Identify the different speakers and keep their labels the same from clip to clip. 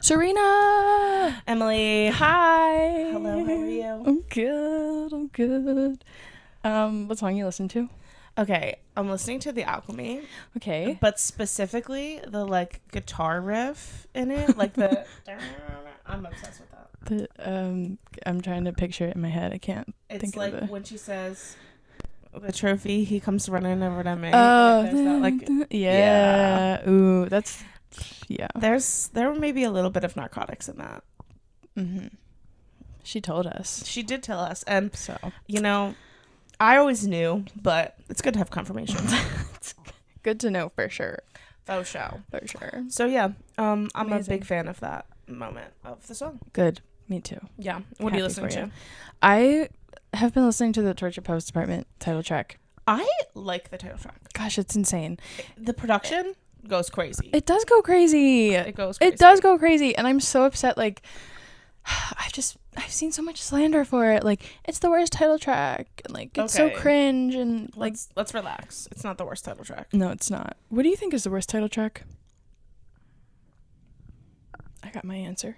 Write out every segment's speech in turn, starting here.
Speaker 1: Serena!
Speaker 2: Emily.
Speaker 1: Hi!
Speaker 2: Hello, how are you?
Speaker 1: I'm good. What song you listen to?
Speaker 2: Okay, I'm listening to The Alchemy,
Speaker 1: Okay.
Speaker 2: but specifically the guitar riff in it, the I'm obsessed with that.
Speaker 1: I'm trying to picture it in my head. I can't
Speaker 2: It's
Speaker 1: think
Speaker 2: like
Speaker 1: of it.
Speaker 2: when she says the trophy, he comes running over to me.
Speaker 1: Oh,
Speaker 2: and there's that,
Speaker 1: yeah. Ooh, that's, yeah.
Speaker 2: there may be a little bit of narcotics in that.
Speaker 1: Mm-hmm. She told us.
Speaker 2: She did tell us, and
Speaker 1: So.
Speaker 2: I always knew, but it's good to have confirmation.
Speaker 1: It's good to know for sure.
Speaker 2: Faux show.
Speaker 1: For sure.
Speaker 2: So yeah, I'm
Speaker 1: Amazing.
Speaker 2: a big fan of that moment of the song.
Speaker 1: Good. Me too.
Speaker 2: Yeah. What are you listening to?
Speaker 1: I have been listening to the Torture Post Department title track.
Speaker 2: I like the title track.
Speaker 1: Gosh, it's insane.
Speaker 2: The production goes crazy.
Speaker 1: It does go crazy.
Speaker 2: It goes crazy.
Speaker 1: It does go crazy. And I'm so upset. Like, I've seen so much slander for it. Like, it's the worst title track. And, like, it's so cringe. And, like,
Speaker 2: let's relax. It's not the worst title track.
Speaker 1: No, it's not. What do you think is the worst title track? I got my answer.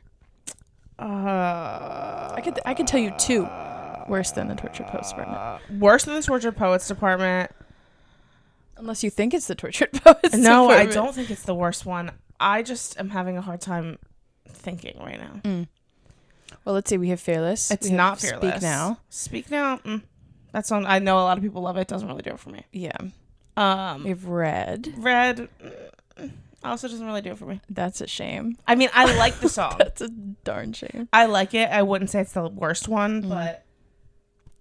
Speaker 1: I could tell you two worse than the Tortured Poets Department.
Speaker 2: Worse than the Tortured Poets Department.
Speaker 1: Unless you think it's the Tortured Poets Department.
Speaker 2: No, I don't think it's the worst one. I just am having a hard time thinking right now.
Speaker 1: Well, let's see. We have Fearless.
Speaker 2: It's not Fearless.
Speaker 1: Speak Now.
Speaker 2: Speak Now. That song, I know a lot of people love it. It doesn't really do it for me.
Speaker 1: Yeah. We have Red.
Speaker 2: Red also doesn't really do it for me.
Speaker 1: That's a shame.
Speaker 2: I mean, I like the song.
Speaker 1: That's a darn shame.
Speaker 2: I like it. I wouldn't say it's the worst one, but...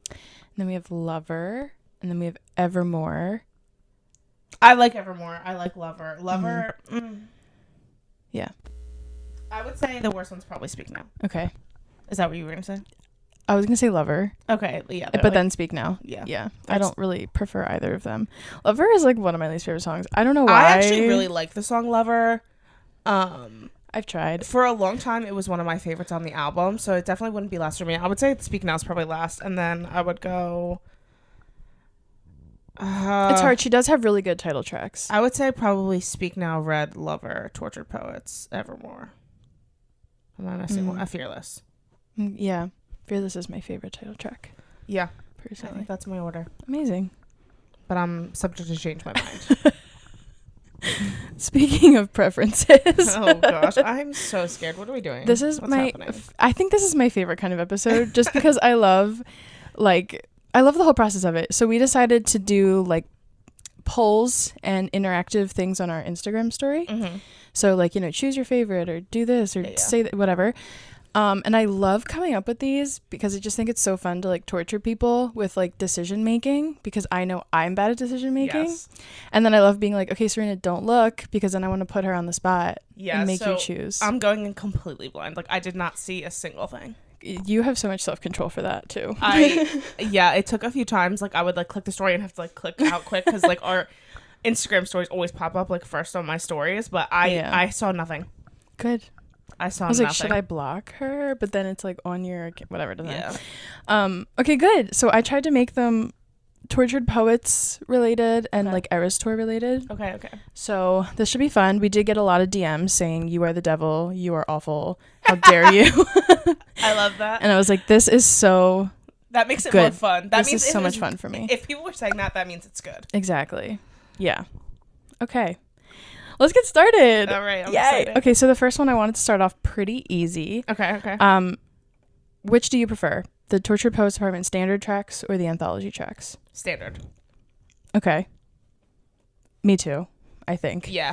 Speaker 1: And then we have Lover. And then we have Evermore.
Speaker 2: I like Evermore. I like Lover. Lover...
Speaker 1: Yeah.
Speaker 2: I would say the worst one's probably Speak Now.
Speaker 1: Okay.
Speaker 2: Is that what you were going to say?
Speaker 1: I was going to say Lover.
Speaker 2: Okay, yeah.
Speaker 1: But then Speak Now.
Speaker 2: Yeah.
Speaker 1: Yeah. I don't really prefer either of them. Lover is like one of my least favorite songs. I don't know why.
Speaker 2: I actually really like the song Lover.
Speaker 1: I've tried.
Speaker 2: For a long time, it was one of my favorites on the album, so it definitely wouldn't be last for me. I would say Speak Now is probably last, and then I would go...
Speaker 1: it's hard. She does have really good title tracks.
Speaker 2: I would say probably Speak Now, Red, Lover, Tortured Poets, Evermore. And then I say Fearless.
Speaker 1: Yeah. Fearless is my favorite title track.
Speaker 2: Yeah.
Speaker 1: Personally.
Speaker 2: I think that's my order.
Speaker 1: Amazing.
Speaker 2: But I'm subject to change my mind.
Speaker 1: Speaking of preferences.
Speaker 2: Oh gosh, I'm so scared. What are we doing?
Speaker 1: What's happening? I think this is my favorite kind of episode just because I love the whole process of it. So we decided to do like polls and interactive things on our Instagram story.
Speaker 2: Mm-hmm.
Speaker 1: So like, choose your favorite or do this or say that, whatever. And I love coming up with these because I just think it's so fun to like torture people with like decision making because I know I'm bad at decision making.
Speaker 2: Yes.
Speaker 1: And then I love being like, okay, Serena, don't look because then I want to put her on the spot and make you choose.
Speaker 2: I'm going in completely blind. Like I did not see a single thing.
Speaker 1: You have so much self-control for that too.
Speaker 2: It took a few times. Like I would like click the story and have to like click out quick because like our Instagram stories always pop up like first on my stories, but I saw nothing.
Speaker 1: Good.
Speaker 2: I was
Speaker 1: nothing. Like, should I block her? But then it's like on your whatever. Okay, good. So I tried to make them Tortured Poets related and like Eras Tour related.
Speaker 2: Okay.
Speaker 1: So this should be fun. We did get a lot of DMs saying you are the devil, you are awful, how dare you?
Speaker 2: I love that.
Speaker 1: And I was like, this is so
Speaker 2: that makes it
Speaker 1: good.
Speaker 2: More fun. That means
Speaker 1: is so much fun for me.
Speaker 2: If people were saying that means it's good.
Speaker 1: Exactly. Yeah. Okay. Let's get started.
Speaker 2: All right. I'm
Speaker 1: Yay.
Speaker 2: excited.
Speaker 1: Okay, so the first one I wanted to start off pretty easy.
Speaker 2: Okay.
Speaker 1: Which do you prefer? The Tortured Poets Department standard tracks or the anthology tracks?
Speaker 2: Standard.
Speaker 1: Okay. Me too, I think.
Speaker 2: Yeah.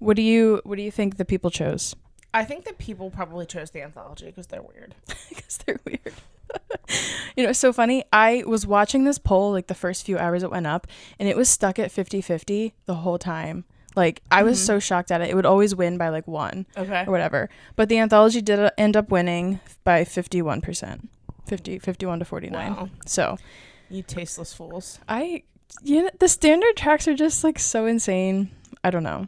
Speaker 1: What do you think the people chose?
Speaker 2: I think that people probably chose the anthology because they're weird.
Speaker 1: Because they're weird. It's so funny. I was watching this poll like the first few hours it went up, and it was stuck at 50-50 the whole time. Like, I was so shocked at it. It would always win by like 1 or whatever. But the anthology did end up winning by 51%. 51 to 49.
Speaker 2: Wow.
Speaker 1: So.
Speaker 2: You tasteless fools.
Speaker 1: The standard tracks are just like so insane. I don't know.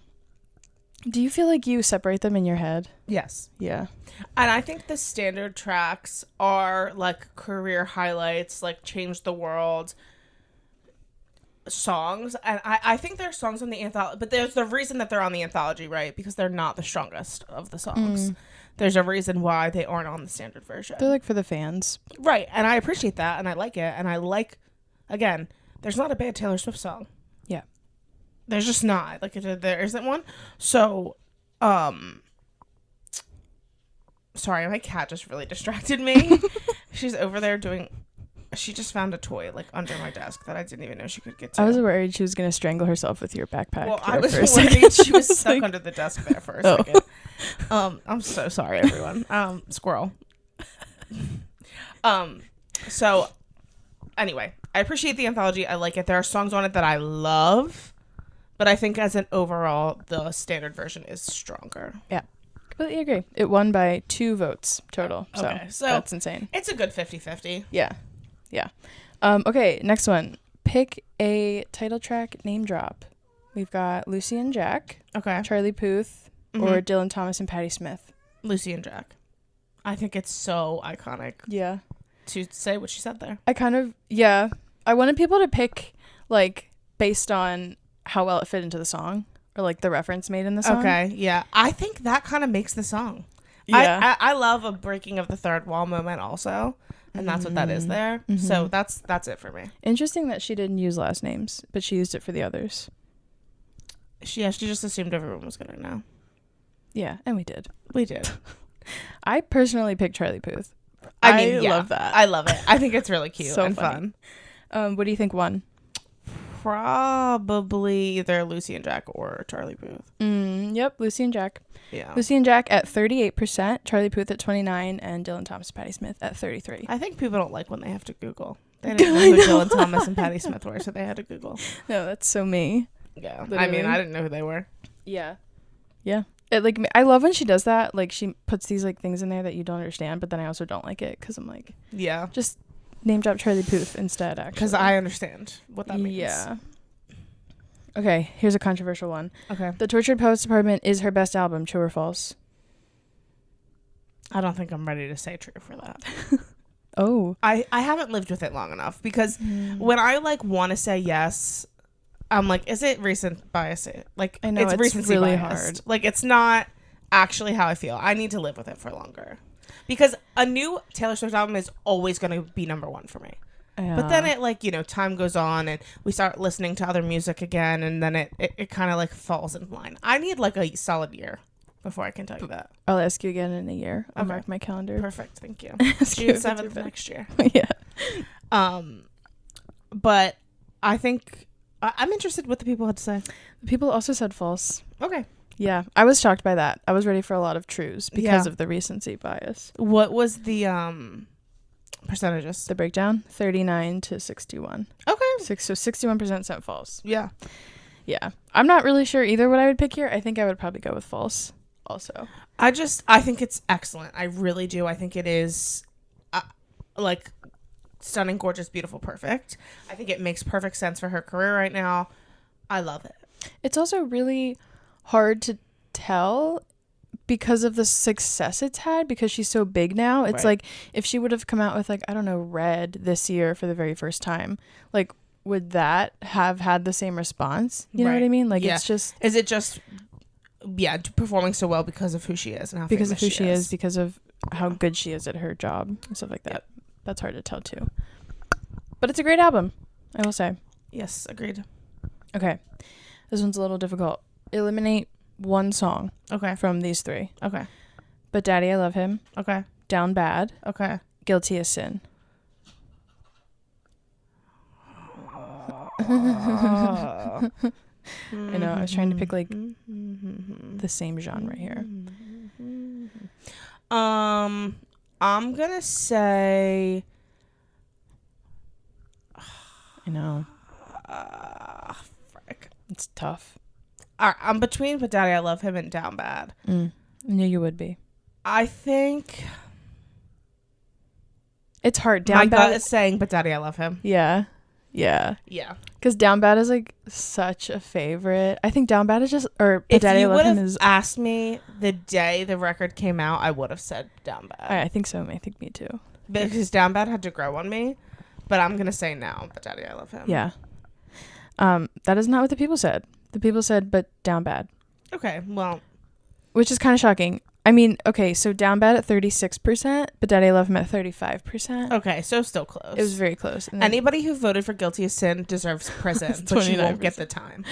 Speaker 1: Do you feel like you separate them in your head?
Speaker 2: Yes.
Speaker 1: Yeah.
Speaker 2: And I think the standard tracks are like career highlights, like Change the World, songs, and I think there are songs on the anthology, but there's the reason that they're on the anthology, right? Because they're not the strongest of the songs. There's a reason why they aren't on the standard version.
Speaker 1: They're like for the fans.
Speaker 2: Right, and I appreciate that, and I like it, and I like, again, there's not a bad Taylor Swift song.
Speaker 1: Yeah.
Speaker 2: There's just not. Like, there isn't one. So, sorry, my cat just really distracted me. She's over there she just found a toy, like, under my desk that I didn't even know she could get to.
Speaker 1: I was worried she was going to strangle herself with your backpack.
Speaker 2: Well, I was worried she was stuck under the desk there for a second. I'm so sorry, everyone. Squirrel. So, anyway, I appreciate the anthology. I like it. There are songs on it that I love, but I think as an overall, the standard version is stronger.
Speaker 1: Yeah. Completely agree. It won by 2 votes total.
Speaker 2: Okay, so
Speaker 1: that's insane.
Speaker 2: It's a good 50-50.
Speaker 1: Yeah. Yeah. Okay, next one. Pick a title track name drop. We've got Lucy and Jack.
Speaker 2: Okay.
Speaker 1: Charlie Puth or Dylan Thomas and Patti Smith.
Speaker 2: Lucy and Jack. I think it's so iconic.
Speaker 1: Yeah.
Speaker 2: To say what she said there.
Speaker 1: I wanted people to pick, like, based on how well it fit into the song or, like, the reference made in the song.
Speaker 2: Okay, yeah. I think that kind of makes the song.
Speaker 1: Yeah.
Speaker 2: I love a breaking of the third wall moment also, and that's what that is there. So that's it for me.
Speaker 1: Interesting that she didn't use last names, but she used it for the others.
Speaker 2: She just assumed everyone was going to know.
Speaker 1: Yeah, and we did.
Speaker 2: We did.
Speaker 1: I personally picked Charlie Puth.
Speaker 2: I
Speaker 1: love that.
Speaker 2: I love it. I think it's really cute
Speaker 1: So
Speaker 2: and
Speaker 1: funny.
Speaker 2: fun.
Speaker 1: What do you think won?
Speaker 2: Probably either Lucy and Jack or Charlie Puth.
Speaker 1: Yep, Lucy and Jack.
Speaker 2: Yeah.
Speaker 1: Lucy and Jack at 38%, Charlie Puth at 29%, and Dylan Thomas and Patti Smith at 33%.
Speaker 2: I think people don't like when they have to Google. They didn't know who Dylan Thomas and Patti Smith were, so they had to Google.
Speaker 1: No, that's so me.
Speaker 2: Yeah.
Speaker 1: Literally.
Speaker 2: I mean, I didn't know who they were.
Speaker 1: Yeah. Yeah. I love when she does that. Like, she puts these, like, things in there that you don't understand, but then I also don't like it because I'm like,
Speaker 2: yeah,
Speaker 1: just name drop Charlie Puth instead, actually.
Speaker 2: Because I understand what that means.
Speaker 1: Yeah. Okay, here's a controversial one.
Speaker 2: Okay.
Speaker 1: The Tortured Poets Department is her best album, true or false?
Speaker 2: I don't think I'm ready to say true for that.
Speaker 1: Oh.
Speaker 2: I haven't lived with it long enough because when I, like, want to say yes, I'm like, is it recent bias? Like,
Speaker 1: I know, it's
Speaker 2: recency
Speaker 1: really
Speaker 2: biased.
Speaker 1: hard.
Speaker 2: Like, it's not actually how I feel. I need to live with it for longer. Because a new Taylor Swift album is always going to be number 1 for me.
Speaker 1: Yeah.
Speaker 2: But then it, like, you know, time goes on and we start listening to other music again, and then it kind of, like, falls in line. I need, like, a solid year before I can tell you that.
Speaker 1: I'll ask you again in a year. I'll
Speaker 2: Okay.
Speaker 1: mark my calendar.
Speaker 2: Perfect. Thank you.
Speaker 1: Ask you
Speaker 2: June
Speaker 1: if it's
Speaker 2: 7th
Speaker 1: your
Speaker 2: next year.
Speaker 1: Yeah.
Speaker 2: But I think I'm interested what the people had to say.
Speaker 1: People also said false.
Speaker 2: Okay.
Speaker 1: Yeah. I was shocked by that. I was ready for a lot of trues because of the recency bias.
Speaker 2: What was the percentages?
Speaker 1: The breakdown, 39 to 61.
Speaker 2: Okay.
Speaker 1: So 61% said false.
Speaker 2: Yeah.
Speaker 1: Yeah. I'm not really sure either what I would pick here. I think I would probably go with false also.
Speaker 2: I think it's excellent. I really do. I think it is like stunning, gorgeous, beautiful, perfect. I think it makes perfect sense for her career right now. I love it.
Speaker 1: It's also really hard to tell because of the success it's had, because she's so big now. It's like if she would have come out with, like, I don't know, Red this year for the very first time, like, would that have had the same response? You know what I mean? Like, it's just...
Speaker 2: Is it just, performing so well because of who she is and how
Speaker 1: because of
Speaker 2: famous
Speaker 1: who she is, because of how good she is at her job and stuff like that.
Speaker 2: Yep.
Speaker 1: That's hard to tell, too. But it's a great album, I will say.
Speaker 2: Yes, agreed.
Speaker 1: Okay. This one's a little difficult. Eliminate one song from these 3.
Speaker 2: Okay.
Speaker 1: But Daddy, I Love Him.
Speaker 2: Okay.
Speaker 1: Down Bad.
Speaker 2: Okay.
Speaker 1: Guilty as Sin. I know. I was trying to pick, like, the same genre here.
Speaker 2: I'm gonna say...
Speaker 1: I know.
Speaker 2: Frick.
Speaker 1: It's tough.
Speaker 2: I'm between But Daddy, I Love Him and Down Bad.
Speaker 1: I knew you would be.
Speaker 2: I think...
Speaker 1: It's hard.
Speaker 2: My gut is saying But Daddy, I Love Him.
Speaker 1: Yeah. Yeah.
Speaker 2: Yeah.
Speaker 1: Because Down Bad is, like, such a favorite. I think Down Bad is just... Or But Daddy, I Love Him is...
Speaker 2: If you would have asked me the day the record came out, I would have said Down Bad.
Speaker 1: I think so. I think me too.
Speaker 2: Because Down Bad had to grow on me. But I'm going to say now, But Daddy, I Love Him.
Speaker 1: Yeah. That is not what the people said. The people said, but Down Bad.
Speaker 2: Okay, well.
Speaker 1: Which is kind of shocking. I mean, okay, so Down Bad at 36%, but Daddy I Love Him at 35%.
Speaker 2: Okay, so still close.
Speaker 1: It was very close. And
Speaker 2: anybody who voted for Guilty as Sin deserves prison, but you won't get the time.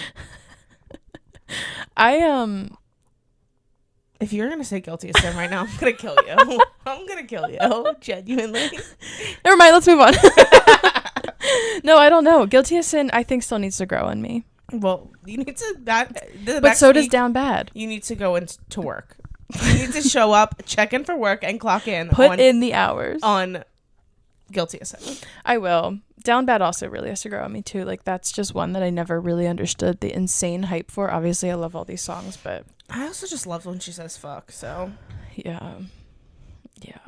Speaker 2: If you're going to say Guilty as Sin right now, I'm going to kill you. I'm going to kill you, genuinely.
Speaker 1: Never mind, let's move on. No, I don't know. Guilty as Sin, I think, still needs to grow on me.
Speaker 2: Well, you need to...
Speaker 1: But so does Down Bad.
Speaker 2: You need to go into work. You need to show up, check in for work, and clock in.
Speaker 1: Put in the hours.
Speaker 2: On Guilty as Sin.
Speaker 1: I will. Down Bad also really has to grow on me, too. Like, that's just one that I never really understood the insane hype for. Obviously, I love all these songs, but...
Speaker 2: I also just love when she says fuck, so...
Speaker 1: Yeah. Yeah.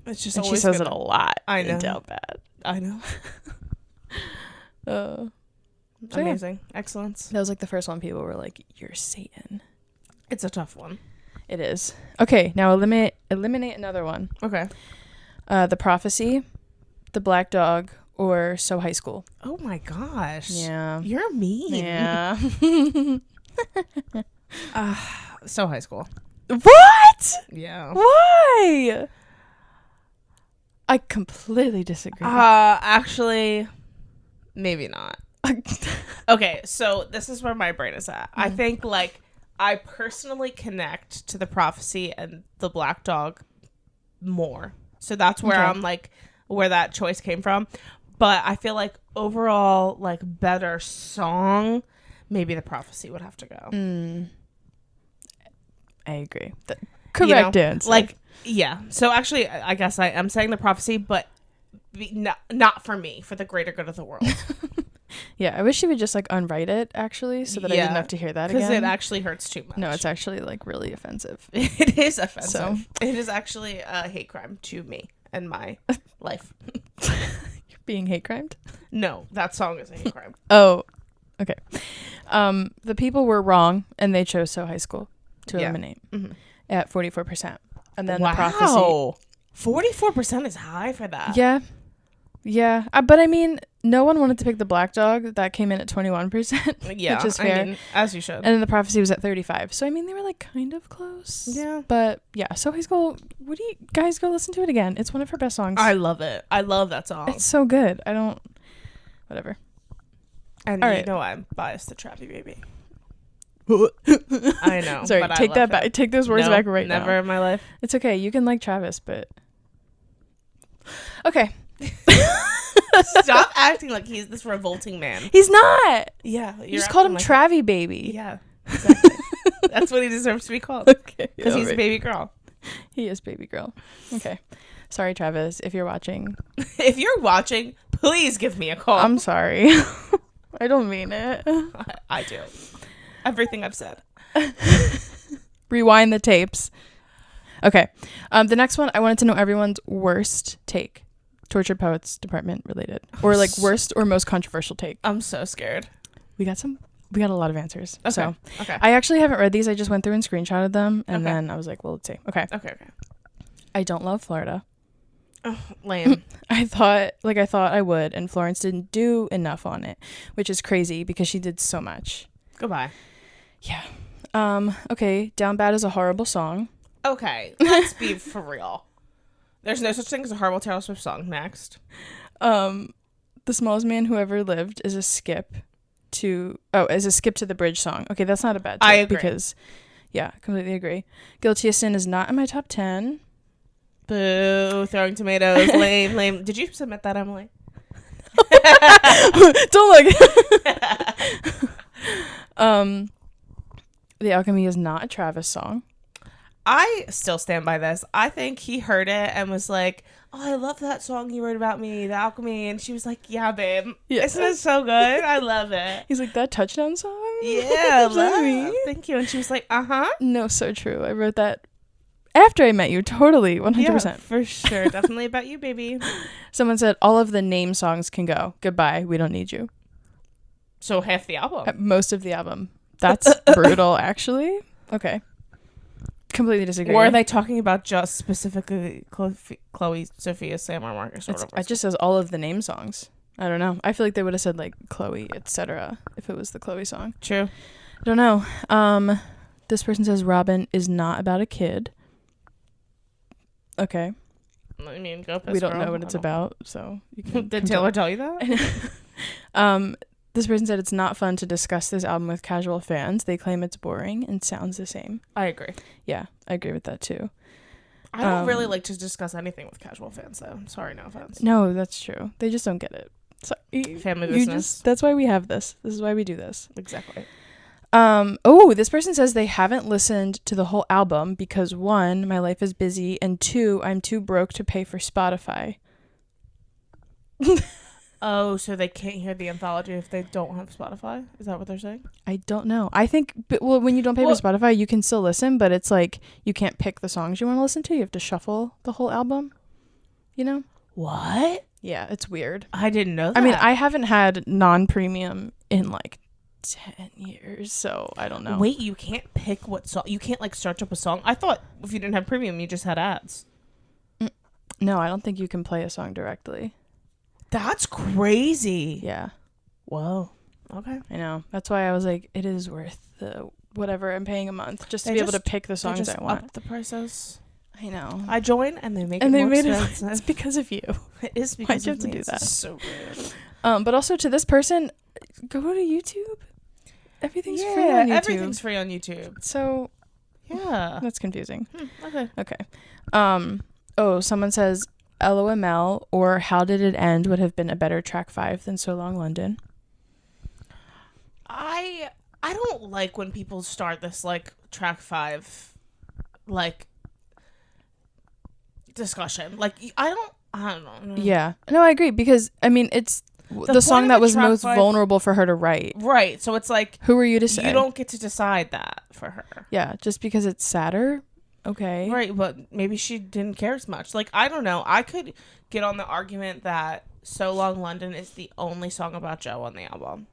Speaker 2: It's just
Speaker 1: and
Speaker 2: always
Speaker 1: she says it a lot.
Speaker 2: I know.
Speaker 1: In Down Bad.
Speaker 2: I know.
Speaker 1: So
Speaker 2: amazing.
Speaker 1: Yeah.
Speaker 2: Excellence.
Speaker 1: That was like the first one people were like, you're Satan.
Speaker 2: It's a tough one.
Speaker 1: It is. Okay, now eliminate another one.
Speaker 2: Okay.
Speaker 1: The Prophecy, The Black Dog, or So High School.
Speaker 2: Oh my gosh.
Speaker 1: Yeah.
Speaker 2: You're mean.
Speaker 1: Yeah.
Speaker 2: So High School.
Speaker 1: What?
Speaker 2: Yeah.
Speaker 1: Why? I completely disagree.
Speaker 2: Actually, maybe not. Okay, so this is where my brain is at. I think, like, I personally connect to The Prophecy and The Black Dog more. So that's where I'm, like, where that choice came from. But I feel like overall, like, better song, maybe The Prophecy would have to go.
Speaker 1: I agree. Correct answer.
Speaker 2: Like, yeah. So actually, I guess I am saying The Prophecy, but not for me, for the greater good of the world.
Speaker 1: Yeah, I wish she would just like unwrite it actually, so that I didn't have to hear that again.
Speaker 2: Because it actually hurts too much.
Speaker 1: No, it's actually like really offensive.
Speaker 2: It is offensive.
Speaker 1: So.
Speaker 2: It is actually a hate crime to me and my life.
Speaker 1: You're being hate crimed?
Speaker 2: No, that song is a hate crime.
Speaker 1: Oh, okay. The people were wrong, and they chose So High School to eliminate at 44%. And then The Prophecy.
Speaker 2: 44% is high for that.
Speaker 1: Yeah. Yeah. But I mean, no one wanted to pick The Black Dog. That came in at 21%.
Speaker 2: Yeah.
Speaker 1: Which is fair.
Speaker 2: I mean, as you should.
Speaker 1: And then The Prophecy was at 35. So, I mean, they were like kind of close.
Speaker 2: Yeah.
Speaker 1: But yeah, So High School, would you guys go listen to it again? It's one of her best songs.
Speaker 2: I love it. I love that song.
Speaker 1: It's so good. Whatever.
Speaker 2: And
Speaker 1: All
Speaker 2: you
Speaker 1: right.
Speaker 2: know I'm biased to Trappy Baby. I know.
Speaker 1: Sorry,
Speaker 2: but
Speaker 1: take that back. Take those words back right now.
Speaker 2: Never in my life.
Speaker 1: It's okay. You can like Travis, but okay.
Speaker 2: Stop acting like he's this revolting man.
Speaker 1: He's not.
Speaker 2: Yeah,
Speaker 1: You just called him
Speaker 2: like
Speaker 1: Travie Baby.
Speaker 2: Yeah, exactly. That's what he deserves to be called.
Speaker 1: Okay,
Speaker 2: because he's a baby girl.
Speaker 1: He is baby girl. Okay. Sorry, Travis, if you're watching.
Speaker 2: If you're watching, please give me a call.
Speaker 1: I'm sorry. I don't mean it.
Speaker 2: I do. Everything I've said.
Speaker 1: Rewind the tapes. Okay. The next one, I wanted to know everyone's worst take. Tortured Poets Department related. Or like worst or most controversial take.
Speaker 2: I'm so scared.
Speaker 1: We got a lot of answers.
Speaker 2: Okay.
Speaker 1: So
Speaker 2: okay.
Speaker 1: I actually haven't read these. I just went through and screenshotted them. And then I was like, well, let's see. Okay.
Speaker 2: Okay.
Speaker 1: I don't love Florida.
Speaker 2: Oh, lame.
Speaker 1: I thought I would. And Florence didn't do enough on it. Which is crazy because she did so much.
Speaker 2: Goodbye.
Speaker 1: Yeah. Okay. Down Bad is a horrible song.
Speaker 2: Okay. Let's be for real. There's no such thing as a horrible Taylor Swift song. Next.
Speaker 1: The Smallest Man Who Ever Lived is a skip to the bridge song. Okay, that's not a bad take.
Speaker 2: I agree.
Speaker 1: Because, yeah, completely agree. Guilty as Sin is not in my top 10.
Speaker 2: Boo. Throwing tomatoes. Lame. Did you submit that, Emily?
Speaker 1: Don't look. The Alchemy is not a Travis song.
Speaker 2: I still stand by this. I think he heard it and was like, oh, I love that song you wrote about me, The Alchemy. And she was like, yeah, babe.
Speaker 1: Yeah.
Speaker 2: Isn't it so good? I love it.
Speaker 1: He's like, that touchdown song?
Speaker 2: Yeah,
Speaker 1: love
Speaker 2: me. Thank you. And she was like, uh-huh.
Speaker 1: No, so true. I wrote that after I met you. Totally. 100%.
Speaker 2: Yeah, for sure. Definitely about you, baby.
Speaker 1: Someone said, all of the name songs can go. Goodbye. We don't need you.
Speaker 2: So half the album.
Speaker 1: Most of the album. That's brutal, actually. Okay. Completely disagree.
Speaker 2: Or are they talking about just specifically Chloe, Sophia, Sam, or Marcus?
Speaker 1: It just says all of the name songs. I don't know. I feel like they would have said like Chloe, etc. if it was the Chloe song.
Speaker 2: True.
Speaker 1: I don't know. This person says Robin is not about a kid. Okay.
Speaker 2: I mean, go piss
Speaker 1: We don't
Speaker 2: girl.
Speaker 1: know what it's about, so you can
Speaker 2: Did Taylor tell you that?
Speaker 1: This person said it's not fun to discuss this album with casual fans. They claim it's boring and sounds the same.
Speaker 2: I agree.
Speaker 1: Yeah, I agree with that too.
Speaker 2: I don't really like to discuss anything with casual fans, though. Sorry, no offense.
Speaker 1: No, that's true. They just don't get it. Sorry.
Speaker 2: Family business.
Speaker 1: That's why we have this. This is why we do this.
Speaker 2: Exactly.
Speaker 1: This person says they haven't listened to the whole album because 1, my life is busy, and 2, I'm too broke to pay for Spotify.
Speaker 2: Oh, so they can't hear the anthology if they don't have Spotify? Is that what they're saying?
Speaker 1: I don't know. I think, when you don't pay for Spotify, you can still listen, but it's like you can't pick the songs you want to listen to. You have to shuffle the whole album, you know?
Speaker 2: What?
Speaker 1: Yeah, it's weird.
Speaker 2: I didn't know that.
Speaker 1: I mean, I haven't had non-premium in like 10 years, so I don't know.
Speaker 2: Wait, you can't pick what song? You can't like search up a song? I thought if you didn't have premium, you just had ads.
Speaker 1: No, I don't think you can play a song directly.
Speaker 2: That's crazy.
Speaker 1: Yeah.
Speaker 2: Whoa. Okay.
Speaker 1: I know. That's why I was like, it is worth the whatever I'm paying a month just to be able to pick the songs I want.
Speaker 2: Up the prices.
Speaker 1: I know.
Speaker 2: I join and they make it more expensive.
Speaker 1: It's because of you.
Speaker 2: It is because
Speaker 1: Why'd you
Speaker 2: of
Speaker 1: have to
Speaker 2: me.
Speaker 1: do that?
Speaker 2: It's so weird.
Speaker 1: But also to this person, go to YouTube. Everything's free on YouTube.
Speaker 2: Everything's free on YouTube.
Speaker 1: So
Speaker 2: yeah,
Speaker 1: that's confusing.
Speaker 2: Okay.
Speaker 1: Someone says LOML or How Did It End would have been a better track 5 than So Long London.
Speaker 2: I don't like when people start this like track 5 like discussion. Like I don't know.
Speaker 1: Yeah. No, I agree because I mean it's the song that was most vulnerable for her to write.
Speaker 2: Right. So it's like,
Speaker 1: who are you to say?
Speaker 2: You don't get to decide that for her.
Speaker 1: Yeah, just because it's sadder. Okay.
Speaker 2: Right, but maybe she didn't care as much. Like, I don't know. I could get on the argument that So Long London is the only song about Joe on the album.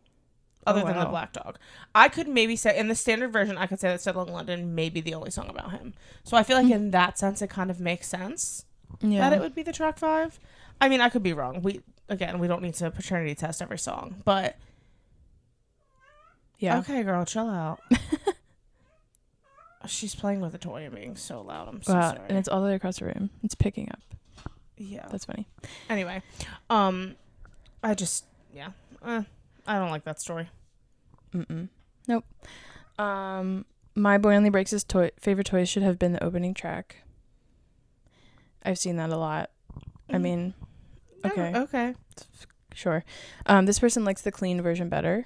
Speaker 2: Other than the Black Dog. I could maybe say, in the standard version, I could say that So Long London may be the only song about him. So I feel like in that sense, it kind of makes sense that it would be the track 5. I mean, I could be wrong. We don't need to paternity test every song. But,
Speaker 1: yeah.
Speaker 2: Okay, girl, chill out. She's playing with a toy and being so loud. I'm so sorry.
Speaker 1: And it's all the way across the room. It's picking up.
Speaker 2: Yeah.
Speaker 1: That's funny.
Speaker 2: Anyway, I don't like that story.
Speaker 1: Nope. My Boy Only Breaks His Favorite Toys should have been the opening track. I've seen that a lot. I mean, okay.
Speaker 2: Okay.
Speaker 1: Sure. This person likes the clean version better.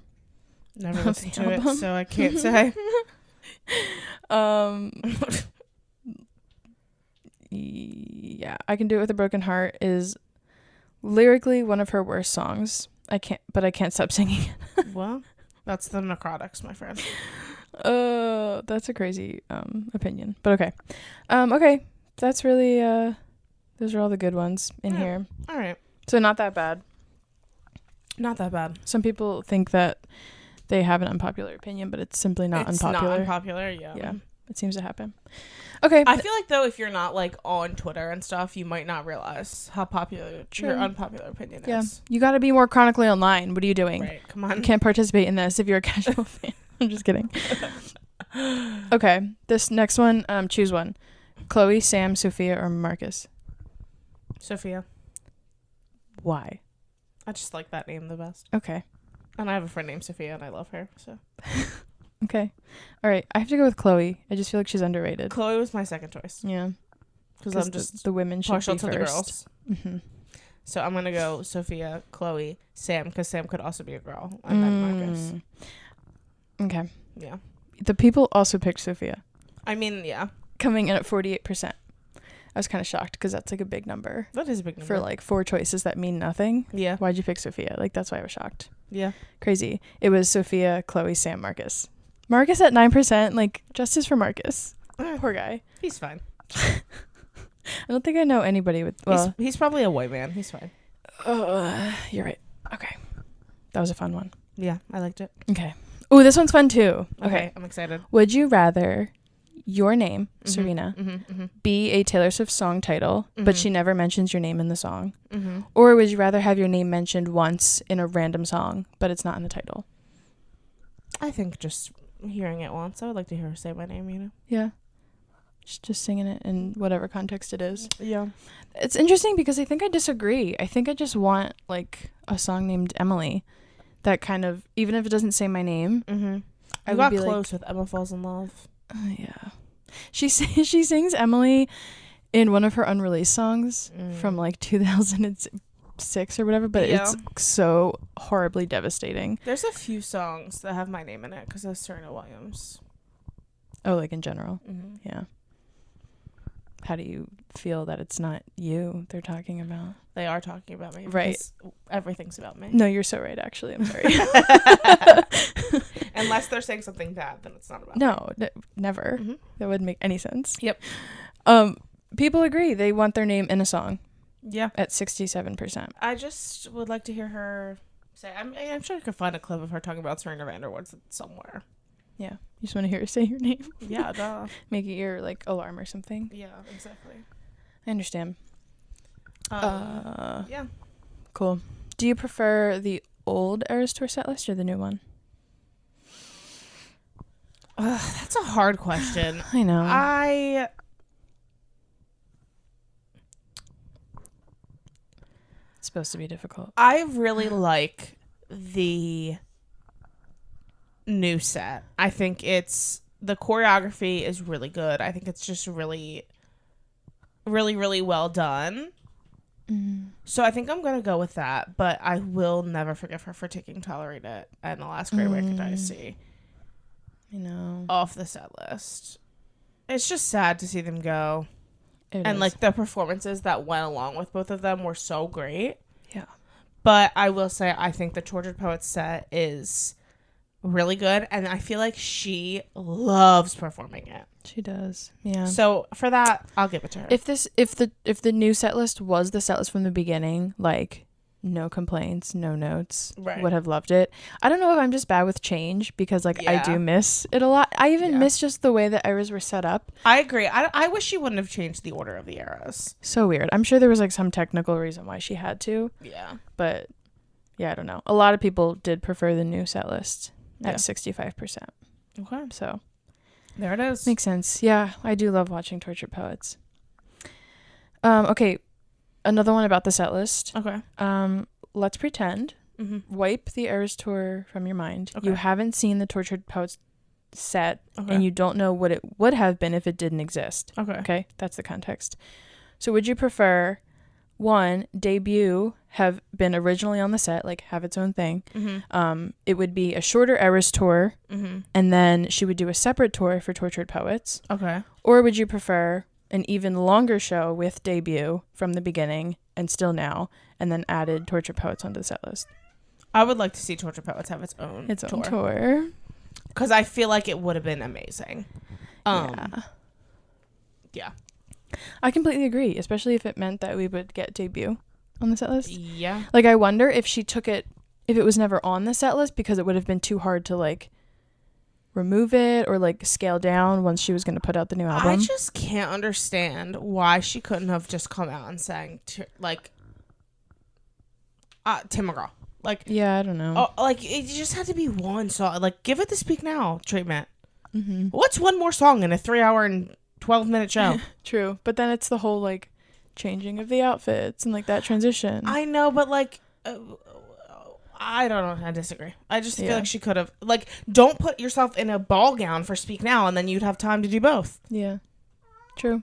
Speaker 2: Never listened to it, so I can't say.
Speaker 1: Yeah, I Can Do It With a Broken Heart is lyrically one of her worst songs. I can't stop singing.
Speaker 2: Well, that's the Necrotics, my friend.
Speaker 1: That's a crazy opinion, but okay. Okay, that's really those are all the good ones in here.
Speaker 2: All right,
Speaker 1: so not that bad.
Speaker 2: Not that bad.
Speaker 1: Some people think that they have an unpopular opinion, but it's simply not unpopular.
Speaker 2: It's not unpopular, yeah.
Speaker 1: Yeah, it seems to happen. Okay.
Speaker 2: I feel like, though, if you're not, like, on Twitter and stuff, you might not realize how popular your unpopular opinion is.
Speaker 1: Yeah. You got to be more chronically online. What are you doing?
Speaker 2: Right, come on.
Speaker 1: You can't participate in this if you're a casual fan. I'm just kidding. Okay. This next one, choose one. Chloe, Sam, Sophia, or Marcus?
Speaker 2: Sophia.
Speaker 1: Why?
Speaker 2: I just like that name the best.
Speaker 1: Okay.
Speaker 2: And I have a friend named Sophia, and I love her, so.
Speaker 1: Okay. All right. I have to go with Chloe. I just feel like she's underrated.
Speaker 2: Chloe was my second choice.
Speaker 1: Yeah.
Speaker 2: Because I'm just
Speaker 1: the women should
Speaker 2: partial
Speaker 1: be
Speaker 2: to
Speaker 1: first.
Speaker 2: the girls.
Speaker 1: Mm-hmm.
Speaker 2: So I'm going to go Sophia, Chloe, Sam, because Sam could also be a girl, and then Marcus.
Speaker 1: Okay.
Speaker 2: Yeah.
Speaker 1: The people also picked Sophia.
Speaker 2: I mean, yeah.
Speaker 1: Coming in at 48%. I was kind of shocked because that's like a big number.
Speaker 2: That is a big number.
Speaker 1: For like 4 choices that mean nothing.
Speaker 2: Yeah.
Speaker 1: Why'd you pick Sophia? Like, that's why I was shocked.
Speaker 2: Yeah.
Speaker 1: Crazy. It was Sophia, Chloe, Sam, Marcus. Marcus at 9%. Like, justice for Marcus. Poor guy.
Speaker 2: He's fine.
Speaker 1: I don't think I know anybody with... Well,
Speaker 2: he's probably a white man. He's fine.
Speaker 1: You're right. Okay. That was a fun one.
Speaker 2: Yeah, I liked it.
Speaker 1: Okay. Ooh, this one's fun too. Okay.
Speaker 2: I'm excited.
Speaker 1: Would you rather your name, Serena, B, a Taylor Swift song title, but she never mentions your name in the song? Or would you rather have your name mentioned once in a random song, but it's not in the title?
Speaker 2: I think just hearing it once. I would like to hear her say my name, you know?
Speaker 1: Yeah. Just singing it in whatever context it is.
Speaker 2: Yeah.
Speaker 1: It's interesting because I think I disagree. I think I just want, like, a song named Emily that kind of, even if it doesn't say my name,
Speaker 2: I got close with Emma Falls in Love.
Speaker 1: Yeah. She sings Emily in one of her unreleased songs from, like, 2006 or whatever, but it's so horribly devastating.
Speaker 2: There's a few songs that have my name in it because of Serena Williams.
Speaker 1: Oh, like in general? Yeah. How do you feel that it's not you they're talking about?
Speaker 2: They are talking about me.
Speaker 1: Right.
Speaker 2: Everything's about me.
Speaker 1: No, you're so right, actually. I'm sorry.
Speaker 2: Unless they're saying something bad, then it's not about
Speaker 1: me. Never. That wouldn't make any sense.
Speaker 2: Yep.
Speaker 1: People agree. They want their name in a song.
Speaker 2: Yeah.
Speaker 1: At 67%.
Speaker 2: I just would like to hear her say, I'm sure I could find a clip of her talking about Serena Vanderwood somewhere.
Speaker 1: Yeah. You just want to hear her say your name?
Speaker 2: Yeah, duh.
Speaker 1: Make it your, like, alarm or something.
Speaker 2: Yeah, exactly.
Speaker 1: I understand.
Speaker 2: Yeah.
Speaker 1: Cool. Do you prefer the old Eras Tour set list or the new one?
Speaker 2: That's a hard question.
Speaker 1: I know. It's supposed to be difficult.
Speaker 2: I really like the new set. I think the choreography is really good. I think it's just really, really, really well done. So I think I'm going to go with that, but I will never forgive her for taking Tolerate It and The Last Great Awakening Dynasty off the set list. It's just sad to see them go.
Speaker 1: It
Speaker 2: and
Speaker 1: is.
Speaker 2: like the performances that went along with both of them were so great.
Speaker 1: Yeah.
Speaker 2: But I will say I think the Tortured Poets set is really good, and I feel like she loves performing it.
Speaker 1: She does. Yeah.
Speaker 2: So for that, I'll give it to her.
Speaker 1: If the new set list was the set list from the beginning, like no complaints, no notes, would have loved it. I don't know if I'm just bad with change because like I do miss it a lot. I even miss just the way the eras were set up.
Speaker 2: I agree. I wish she wouldn't have changed the order of the eras.
Speaker 1: So weird. I'm sure there was like some technical reason why she had to.
Speaker 2: Yeah.
Speaker 1: But yeah, I don't know. A lot of people did prefer the new set list at 65%.
Speaker 2: Okay.
Speaker 1: So
Speaker 2: there it is.
Speaker 1: Makes sense. Yeah, I do love watching Tortured Poets. Okay, another one about the set list.
Speaker 2: Okay.
Speaker 1: Let's pretend. Wipe the Eras Tour from your mind. Okay. You haven't seen the Tortured Poets set, and you don't know what it would have been if it didn't exist.
Speaker 2: Okay.
Speaker 1: Okay, that's the context. So would you prefer, one, debut have been originally on the set, like have its own thing. It would be a shorter Eras Tour, and then she would do a separate tour for Tortured Poets.
Speaker 2: Okay.
Speaker 1: Or would you prefer an even longer show with debut from the beginning and still now, and then added Tortured Poets onto the set list?
Speaker 2: I would like to see Tortured Poets have its own
Speaker 1: tour.
Speaker 2: Because I feel like it would have been amazing. Yeah.
Speaker 1: I completely agree, especially if it meant that we would get debut on the set list.
Speaker 2: Yeah.
Speaker 1: Like, I wonder if she took it, if it was never on the set list, because it would have been too hard to, like, remove it or, like, scale down once she was going to put out the new album.
Speaker 2: I just can't understand why she couldn't have just come out and sang, Tim McGraw. Like,
Speaker 1: yeah, I don't know.
Speaker 2: Oh, like, it just had to be one song. Like, give it the Speak Now treatment. What's one more song in a 3-hour and 12-minute show?
Speaker 1: True. But then it's the whole, like, changing of the outfits and, like, that transition.
Speaker 2: I know, but, like, I don't know. I disagree. I just feel like she could have, like, don't put yourself in a ball gown for Speak Now, and then you'd have time to do both.
Speaker 1: Yeah. True.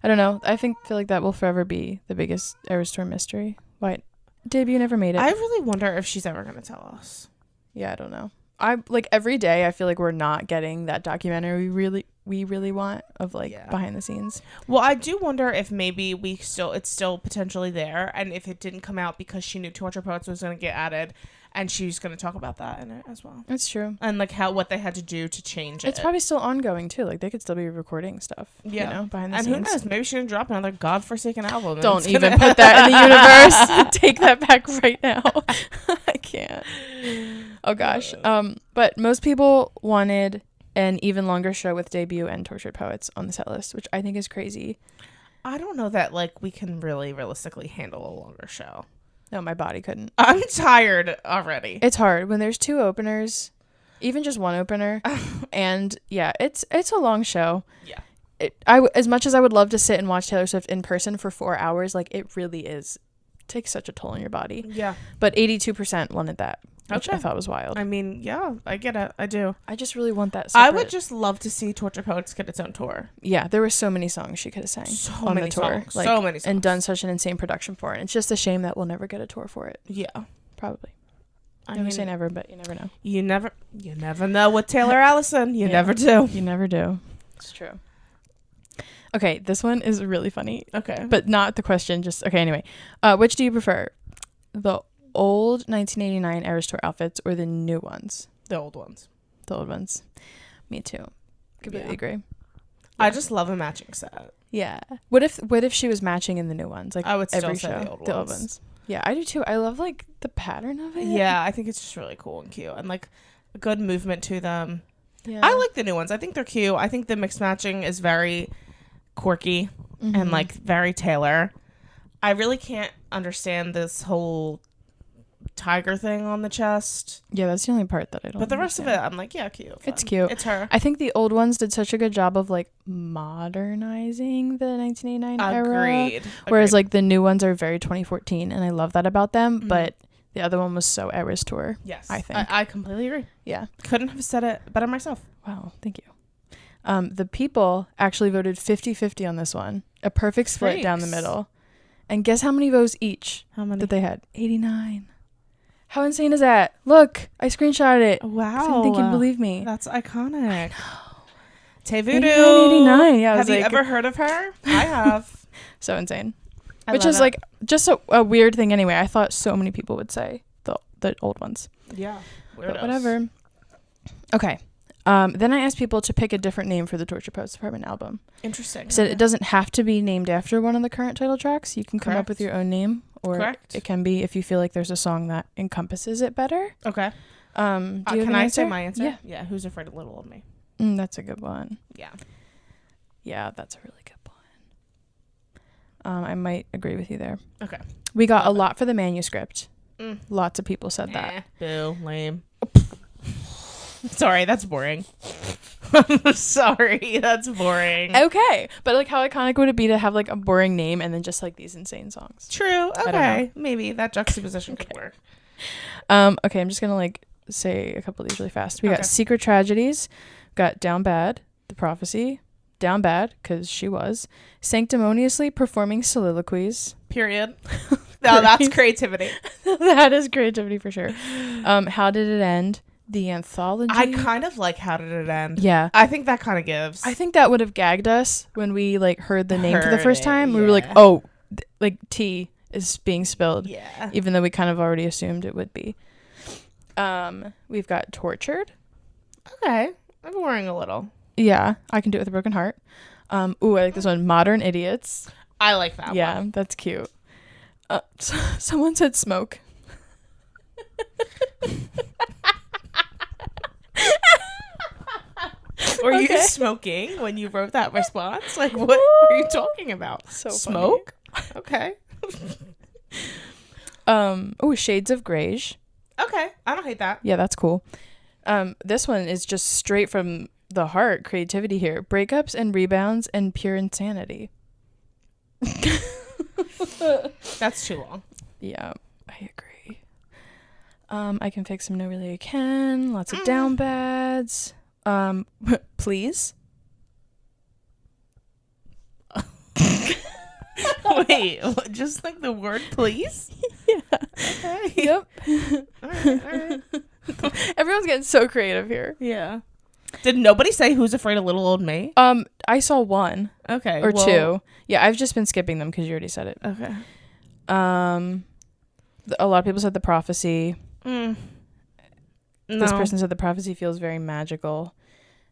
Speaker 1: I don't know. I feel like that will forever be the biggest Eras Tour mystery. Why debut never made it.
Speaker 2: I really wonder if she's ever going to tell us.
Speaker 1: Yeah, I don't know. I like every day I feel like we're not getting that documentary we really want of like behind the scenes.
Speaker 2: Well, I do wonder if maybe it's still potentially there, and if it didn't come out because she knew Torture Poets was going to get added, and she's going to talk about that in it as well.
Speaker 1: That's true.
Speaker 2: And like what they had to do to change it.
Speaker 1: It's probably still ongoing too. Like they could still be recording stuff. You know, behind the scenes.
Speaker 2: And who knows? Maybe she didn't drop another godforsaken album.
Speaker 1: Don't even put that in the universe. Take that back right now. I can't. Oh gosh. But most people wanted an even longer show with Debut and Tortured Poets on the set list, which I think is crazy.
Speaker 2: I don't know that like we can really realistically handle a longer show.
Speaker 1: No, my body couldn't.
Speaker 2: I'm tired already.
Speaker 1: It's hard when there's 2 openers, even just 1 opener, and yeah, it's a long show.
Speaker 2: Yeah.
Speaker 1: As much as I would love to sit and watch Taylor Swift in person for 4 hours, like it really takes such a toll on your body.
Speaker 2: Yeah.
Speaker 1: But 82% wanted that, which
Speaker 2: Okay.
Speaker 1: I thought was wild.
Speaker 2: I mean, yeah, I get it. I do.
Speaker 1: I just really want that
Speaker 2: I
Speaker 1: separate.
Speaker 2: would just love to see Torture Poets get its own tour.
Speaker 1: Yeah, there were so many songs she could have sang
Speaker 2: So
Speaker 1: on
Speaker 2: many
Speaker 1: the tour.
Speaker 2: songs. So many songs.
Speaker 1: And done such an insane production for it. It's just a shame that we'll never get a tour for it.
Speaker 2: Yeah.
Speaker 1: Probably.
Speaker 2: I
Speaker 1: Never
Speaker 2: mean,
Speaker 1: say never, but you never know.
Speaker 2: You never know with Taylor Allison. You never do.
Speaker 1: You never do. It's true. Okay, this one is really funny.
Speaker 2: Okay.
Speaker 1: But not the question, just okay, anyway. Which do you prefer? The old 1989 Eras Tour outfits or the new ones?
Speaker 2: The old ones.
Speaker 1: The old ones. Me too. Completely agree.
Speaker 2: I just love a matching set.
Speaker 1: Yeah. What if she was matching in the new ones? Like
Speaker 2: I would still
Speaker 1: every
Speaker 2: say
Speaker 1: show.
Speaker 2: the old ones.
Speaker 1: Yeah, I do too. I love like the pattern of it.
Speaker 2: Yeah, I think it's just really cool and cute and like a good movement to them.
Speaker 1: Yeah.
Speaker 2: I like the new ones. I think they're cute. I think the mixed matching is very quirky and like very Taylor. I really can't understand this whole tiger thing on the chest.
Speaker 1: Yeah, that's the only part that I don't.
Speaker 2: But the rest of it,
Speaker 1: understand.
Speaker 2: I'm like, yeah, cute. Fun.
Speaker 1: It's cute.
Speaker 2: It's her.
Speaker 1: I think the old ones did such a good job of like modernizing the 1989 era.
Speaker 2: Agreed.
Speaker 1: Whereas like the new ones are very 2014, and I love that about them. But the other one was so Eras Tour.
Speaker 2: Yes,
Speaker 1: I think.
Speaker 2: I completely agree.
Speaker 1: Yeah.
Speaker 2: Couldn't have said it better myself.
Speaker 1: Wow. Thank you. The people actually voted 50-50 on this one. A perfect split down the
Speaker 2: Freaks.
Speaker 1: middle. And guess how many votes each
Speaker 2: How many?
Speaker 1: that they had? 89. How insane is that? Look, I screenshotted it.
Speaker 2: Wow.
Speaker 1: I didn't think you'd believe me.
Speaker 2: That's iconic. Tay
Speaker 1: 89,
Speaker 2: Voodoo.
Speaker 1: 89. Yeah, I was
Speaker 2: Have you
Speaker 1: like-
Speaker 2: ever heard of her? I have.
Speaker 1: So insane.
Speaker 2: I
Speaker 1: Which
Speaker 2: love
Speaker 1: is
Speaker 2: it.
Speaker 1: like just a weird thing anyway. I thought so many people would say the old ones.
Speaker 2: Yeah.
Speaker 1: But whatever. Okay. Then I asked people to pick a different name for the Torture Poets Department album.
Speaker 2: Interesting.
Speaker 1: I said it doesn't have to be named after one of the current title tracks. You can come up with your own name, or
Speaker 2: Correct.
Speaker 1: it can be if you feel like there's a song that encompasses it better.
Speaker 2: Okay.
Speaker 1: Do you have
Speaker 2: Can
Speaker 1: an
Speaker 2: I
Speaker 1: answer?
Speaker 2: say my answer?
Speaker 1: Yeah.
Speaker 2: Yeah. Who's Afraid of Little Old Me?
Speaker 1: That's a good one.
Speaker 2: Yeah.
Speaker 1: Yeah, that's a really good one. I might agree with you there.
Speaker 2: Okay.
Speaker 1: We got
Speaker 2: Love
Speaker 1: a
Speaker 2: it.
Speaker 1: lot for the manuscript.
Speaker 2: Mm.
Speaker 1: Lots of people said that.
Speaker 2: Boo. Lame. Sorry, that's boring. I'm sorry, that's boring.
Speaker 1: Okay, but like, how iconic would it be to have like a boring name and then just like these insane songs?
Speaker 2: True.
Speaker 1: don't
Speaker 2: Okay. Maybe that juxtaposition could work.
Speaker 1: Okay, I'm just gonna like say a couple of these really fast. We
Speaker 2: Okay.
Speaker 1: got Secret Tragedies, got Down Bad, The Prophecy, Down Bad because she was sanctimoniously performing soliloquies.
Speaker 2: Period. No, that's creativity.
Speaker 1: That is creativity for sure. How Did It End? The Anthology.
Speaker 2: I kind of like How Did It End?
Speaker 1: Yeah.
Speaker 2: I think that kind of gives.
Speaker 1: I think that would have gagged us when we like heard the name for the
Speaker 2: Heard
Speaker 1: first
Speaker 2: it,
Speaker 1: time. We were like,
Speaker 2: yeah.
Speaker 1: oh, like tea is being spilled.
Speaker 2: Yeah.
Speaker 1: Even though we kind of already assumed it would be. We've got Tortured.
Speaker 2: Okay. I'm worrying a little.
Speaker 1: Yeah, I Can Do It With a Broken Heart. I like this one. Modern Idiots.
Speaker 2: I like that
Speaker 1: Yeah,
Speaker 2: one.
Speaker 1: that's cute. Someone said Smoke.
Speaker 2: Were you
Speaker 1: Okay.
Speaker 2: smoking when you wrote that response? Like, what were you talking about?
Speaker 1: So funny.
Speaker 2: Smoke? Okay.
Speaker 1: Shades of Greige.
Speaker 2: Okay. I don't hate that.
Speaker 1: Yeah, that's cool. This one is just straight from the heart. Creativity here. Breakups and rebounds and pure insanity.
Speaker 2: That's too long.
Speaker 1: Yeah, I agree. I Can Fix Him, No Really I Can. Lots of down bads. Please.
Speaker 2: Wait, what, just like the word please?
Speaker 1: Yeah.
Speaker 2: Okay.
Speaker 1: Yep.
Speaker 2: All right.
Speaker 1: Everyone's getting so creative here.
Speaker 2: Yeah. Did nobody say Who's Afraid of Little Old Me?
Speaker 1: I saw one
Speaker 2: Okay.
Speaker 1: or
Speaker 2: well,
Speaker 1: two. Yeah, I've just been skipping them because you already said it.
Speaker 2: Okay.
Speaker 1: A lot of people said The Prophecy.
Speaker 2: No.
Speaker 1: This person said The Prophecy feels very magical.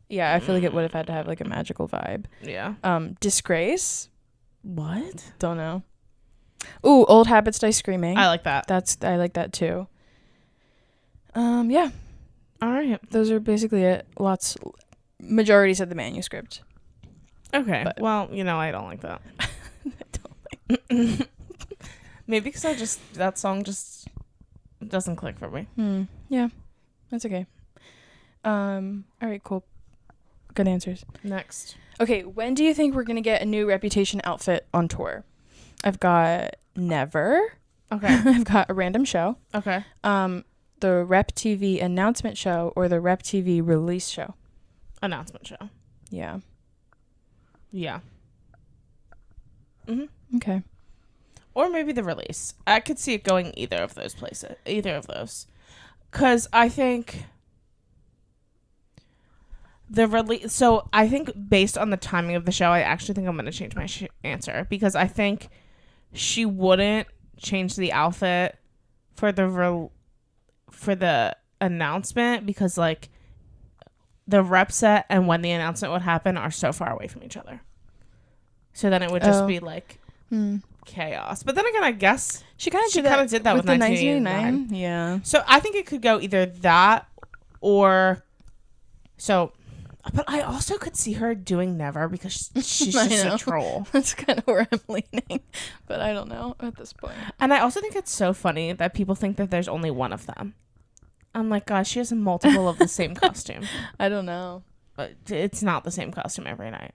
Speaker 1: Yeah, I feel like it would have had to have like a magical vibe.
Speaker 2: Yeah.
Speaker 1: Disgrace.
Speaker 2: What?
Speaker 1: Don't know. Ooh, Old Habits Die Screaming.
Speaker 2: I like that.
Speaker 1: I like that too. Yeah,
Speaker 2: All right.
Speaker 1: those are basically it. Lots majority said the manuscript.
Speaker 2: Okay.
Speaker 1: But-
Speaker 2: Well, I don't like that.
Speaker 1: I don't like.
Speaker 2: Maybe because that song just doesn't click for me.
Speaker 1: Yeah, that's okay. All right, cool. Good answers.
Speaker 2: Next.
Speaker 1: Okay, when do you think we're gonna get a new Reputation outfit on tour? I've got never.
Speaker 2: Okay.
Speaker 1: I've got a random show.
Speaker 2: Okay.
Speaker 1: The Rep TV announcement show or the Rep TV release show.
Speaker 2: Announcement show.
Speaker 1: Yeah.
Speaker 2: Yeah. Mm-hmm.
Speaker 1: Okay.
Speaker 2: Or maybe the release. I could see it going either of those places. Either of those. Because I think the release... So I think based on the timing of the show, I actually think I'm going to change my answer. Because I think she wouldn't change the outfit for the announcement. Because, like, the rep set and when the announcement would happen are so far away from each other. So then it would just be, like... chaos. But then again, I guess
Speaker 1: she kind of
Speaker 2: did that with 1989.
Speaker 1: Yeah.
Speaker 2: So I think it could go either that or but I also could see her doing Never because she's just a troll.
Speaker 1: That's kind of where I'm leaning, but I don't know at this point.
Speaker 2: And I also think it's so funny that people think that there's only one of them. I'm like, gosh, she has a multiple of the same costume.
Speaker 1: I don't know.
Speaker 2: It's not the same costume every night.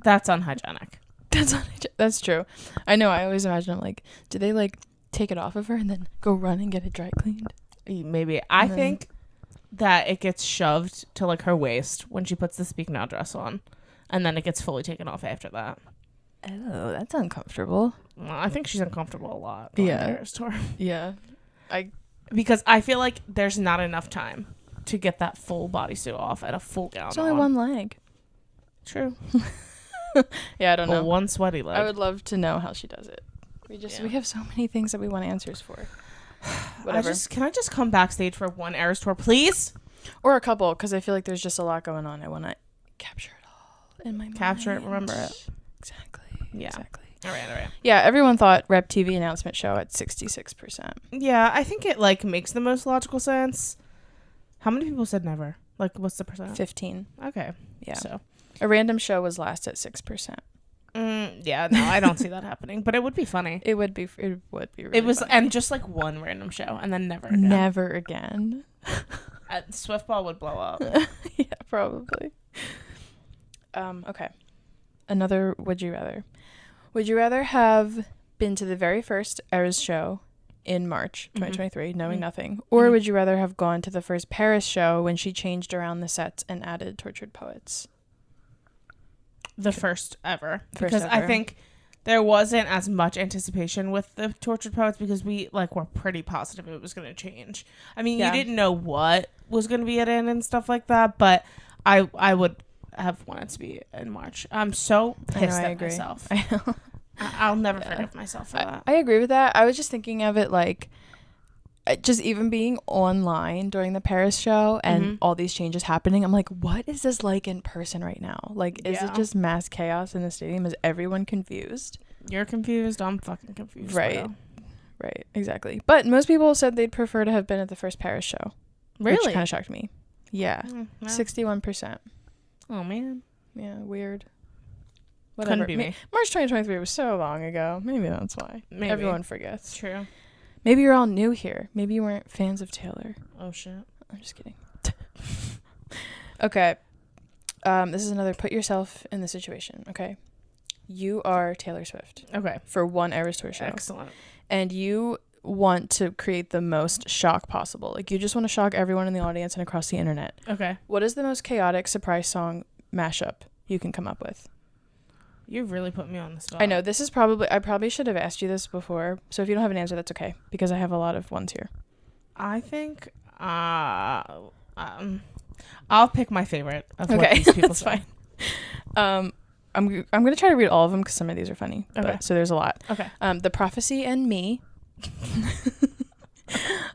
Speaker 2: That's unhygienic.
Speaker 1: That's true. I know. I always imagine, like, do they like take it off of her and then go run and get it dry cleaned?
Speaker 2: Maybe. I think that it gets shoved to like her waist when she puts the Speak Now dress on, and then it gets fully taken off after that.
Speaker 1: Oh, that's uncomfortable.
Speaker 2: Well, I think she's uncomfortable a lot.
Speaker 1: Yeah.
Speaker 2: Tour.
Speaker 1: Yeah.
Speaker 2: Because I feel like there's not enough time to get that full bodysuit off and a full gown.
Speaker 1: It's only one leg.
Speaker 2: True.
Speaker 1: Yeah, I don't know.
Speaker 2: One sweaty leg.
Speaker 1: I would love to know how she does it. We have so many things that we want answers for. Whatever.
Speaker 2: Can I just come backstage for one Eras tour, please?
Speaker 1: Or a couple, because I feel like there's just a lot going on. I want to capture it all in my mind.
Speaker 2: Capture it, remember it.
Speaker 1: Exactly.
Speaker 2: Yeah.
Speaker 1: Exactly.
Speaker 2: All right.
Speaker 1: Yeah, everyone thought Rep TV announcement show at 66%.
Speaker 2: Yeah, I think it like makes the most logical sense. How many people said Never? Like, what's the percent?
Speaker 1: 15.
Speaker 2: Okay.
Speaker 1: Yeah.
Speaker 2: So
Speaker 1: a random show was last at 6%.
Speaker 2: Yeah, no, I don't see that happening, but it would be funny.
Speaker 1: It would be really
Speaker 2: it was,
Speaker 1: funny.
Speaker 2: and just like one random show, and then never again.
Speaker 1: Never again.
Speaker 2: Swiftball would blow up.
Speaker 1: Yeah, probably. Okay. Another would you rather? Would you rather have been to the very first Eras show in March 2023, knowing nothing, or would you rather have gone to the first Paris show when she changed around the sets and added Tortured Poets?
Speaker 2: The first ever.
Speaker 1: Because
Speaker 2: I think there wasn't as much anticipation with the Tortured Poets because we were pretty positive it was going to change. I mean, you didn't know what was going to be at it and stuff like that, but I would have wanted to be in March. I'm so pissed at myself.
Speaker 1: I know.
Speaker 2: I'll never forgive myself for that.
Speaker 1: I agree with that. I was just thinking of it like just even being online during the Paris show and all these changes happening. I'm like, what is this like in person right now? Like, is it just mass chaos in the stadium? Is everyone confused?
Speaker 2: You're confused. I'm fucking confused.
Speaker 1: Right. Right. Exactly. But most people said they'd prefer to have been at the first Paris show.
Speaker 2: Really?
Speaker 1: Which kind of shocked me. Yeah. 61%.
Speaker 2: Oh, man.
Speaker 1: Yeah. Weird. Whatever.
Speaker 2: Couldn't be me.
Speaker 1: March 2023 was so long ago. Maybe that's why.
Speaker 2: Maybe.
Speaker 1: Everyone forgets.
Speaker 2: True.
Speaker 1: Maybe you're all new here. Maybe you weren't fans of Taylor.
Speaker 2: Oh, shit.
Speaker 1: I'm just kidding. Okay. This is another put yourself in the situation, okay? You are Taylor Swift.
Speaker 2: Okay.
Speaker 1: For one Eras Tour show.
Speaker 2: Excellent.
Speaker 1: And you want to create the most shock possible. Like, you just want to shock everyone in the audience and across the internet.
Speaker 2: Okay.
Speaker 1: What is the most chaotic surprise song mashup you can come up with?
Speaker 2: You really put me on the spot.
Speaker 1: I know. This is I probably should have asked you this before. So if you don't have an answer, that's okay. Because I have a lot of ones here.
Speaker 2: I think I'll pick my favorite of what these people
Speaker 1: that's
Speaker 2: say.
Speaker 1: Fine. I'm going to try to read all of them because some of these are funny.
Speaker 2: Okay.
Speaker 1: So there's a lot.
Speaker 2: Okay.
Speaker 1: The Prophecy and Me.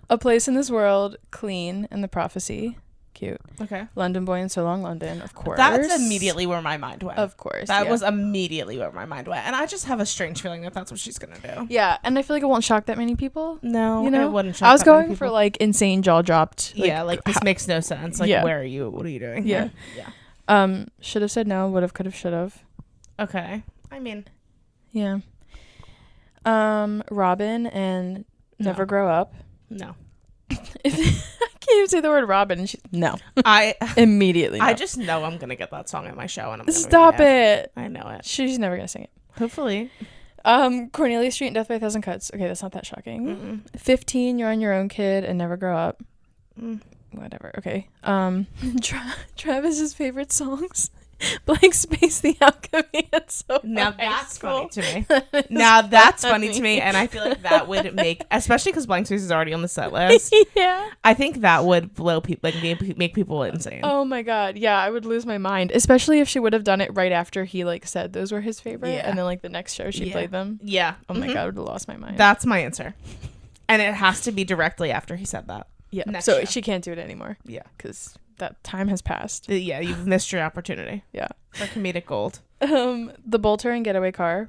Speaker 1: A Place in This World, Clean, and The Prophecy. Cute.
Speaker 2: Okay.
Speaker 1: London Boy and So Long London, of course.
Speaker 2: That's immediately where my mind went.
Speaker 1: Of course.
Speaker 2: That was immediately where my mind went. And I just have a strange feeling that that's what she's going to do.
Speaker 1: Yeah, and I feel like it won't shock that many people.
Speaker 2: No,
Speaker 1: you know?
Speaker 2: it wouldn't shock
Speaker 1: I was
Speaker 2: that many
Speaker 1: going for
Speaker 2: people.
Speaker 1: like insane jaw dropped.
Speaker 2: This makes no sense. Like, where are you? What are you doing?
Speaker 1: Yeah.
Speaker 2: Yeah.
Speaker 1: Should have said no, would have, could have, should have.
Speaker 2: Okay. I mean.
Speaker 1: Yeah. Robin and Never Grow Up.
Speaker 2: No.
Speaker 1: I can't even say the word Robin. And no. Immediately. No.
Speaker 2: I just know I'm gonna get that song at my show, and I'm gonna
Speaker 1: stop it.
Speaker 2: I know it.
Speaker 1: She's never gonna sing it.
Speaker 2: Hopefully.
Speaker 1: Cornelia Street and Death by a Thousand Cuts. Okay, that's not that shocking. 15, You're on Your Own, Kid, and Never Grow Up. Whatever. Okay. Travis's favorite songs. Blank Space, The Alchemy, and So
Speaker 2: Now that's funny to me. Now that's funny to me, and I feel like that would make, especially because Blank Space is already on the set list.
Speaker 1: Yeah,
Speaker 2: I think that would blow people, like make people insane.
Speaker 1: Oh my god, yeah, I would lose my mind, especially if she would have done it right after he like said those were his favorite, and then like the next show she played them.
Speaker 2: Yeah.
Speaker 1: Oh my god, I would have lost my mind.
Speaker 2: That's my answer, and it has to be directly after he said that.
Speaker 1: Yeah.
Speaker 2: Next
Speaker 1: so
Speaker 2: show.
Speaker 1: she can't do it anymore.
Speaker 2: Yeah,
Speaker 1: because that time has passed.
Speaker 2: Yeah, you've missed your opportunity.
Speaker 1: Yeah.
Speaker 2: For comedic gold.
Speaker 1: The Bolter and Getaway Car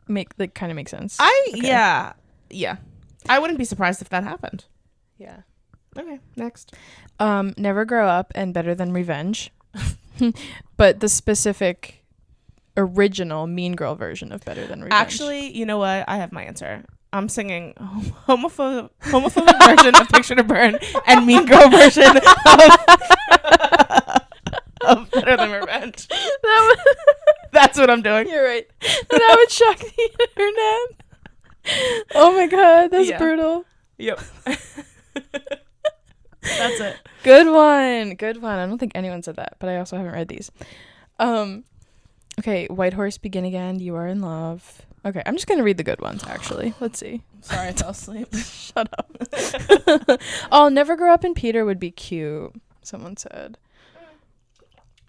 Speaker 1: kind of makes sense.
Speaker 2: Yeah. I wouldn't be surprised if that happened.
Speaker 1: Yeah.
Speaker 2: Okay, next.
Speaker 1: Never Grow Up and Better Than Revenge. But the specific original Mean Girl version of Better Than Revenge.
Speaker 2: Actually, you know what? I have my answer. I'm singing homophobic version of Picture to Burn and Mean Girl version of Better Than Revenge. That's what I'm doing.
Speaker 1: You're right. That would shock the internet. Oh my god, that's brutal.
Speaker 2: Yep. That's it.
Speaker 1: Good one. I don't think anyone said that, but I also haven't read these. Okay, White Horse, Begin Again, You Are in Love. Okay, I'm just going to read the good ones, actually. Let's see.
Speaker 2: Sorry, I fell asleep.
Speaker 1: Shut up. Oh, Never Grow Up and Peter would be cute, someone said.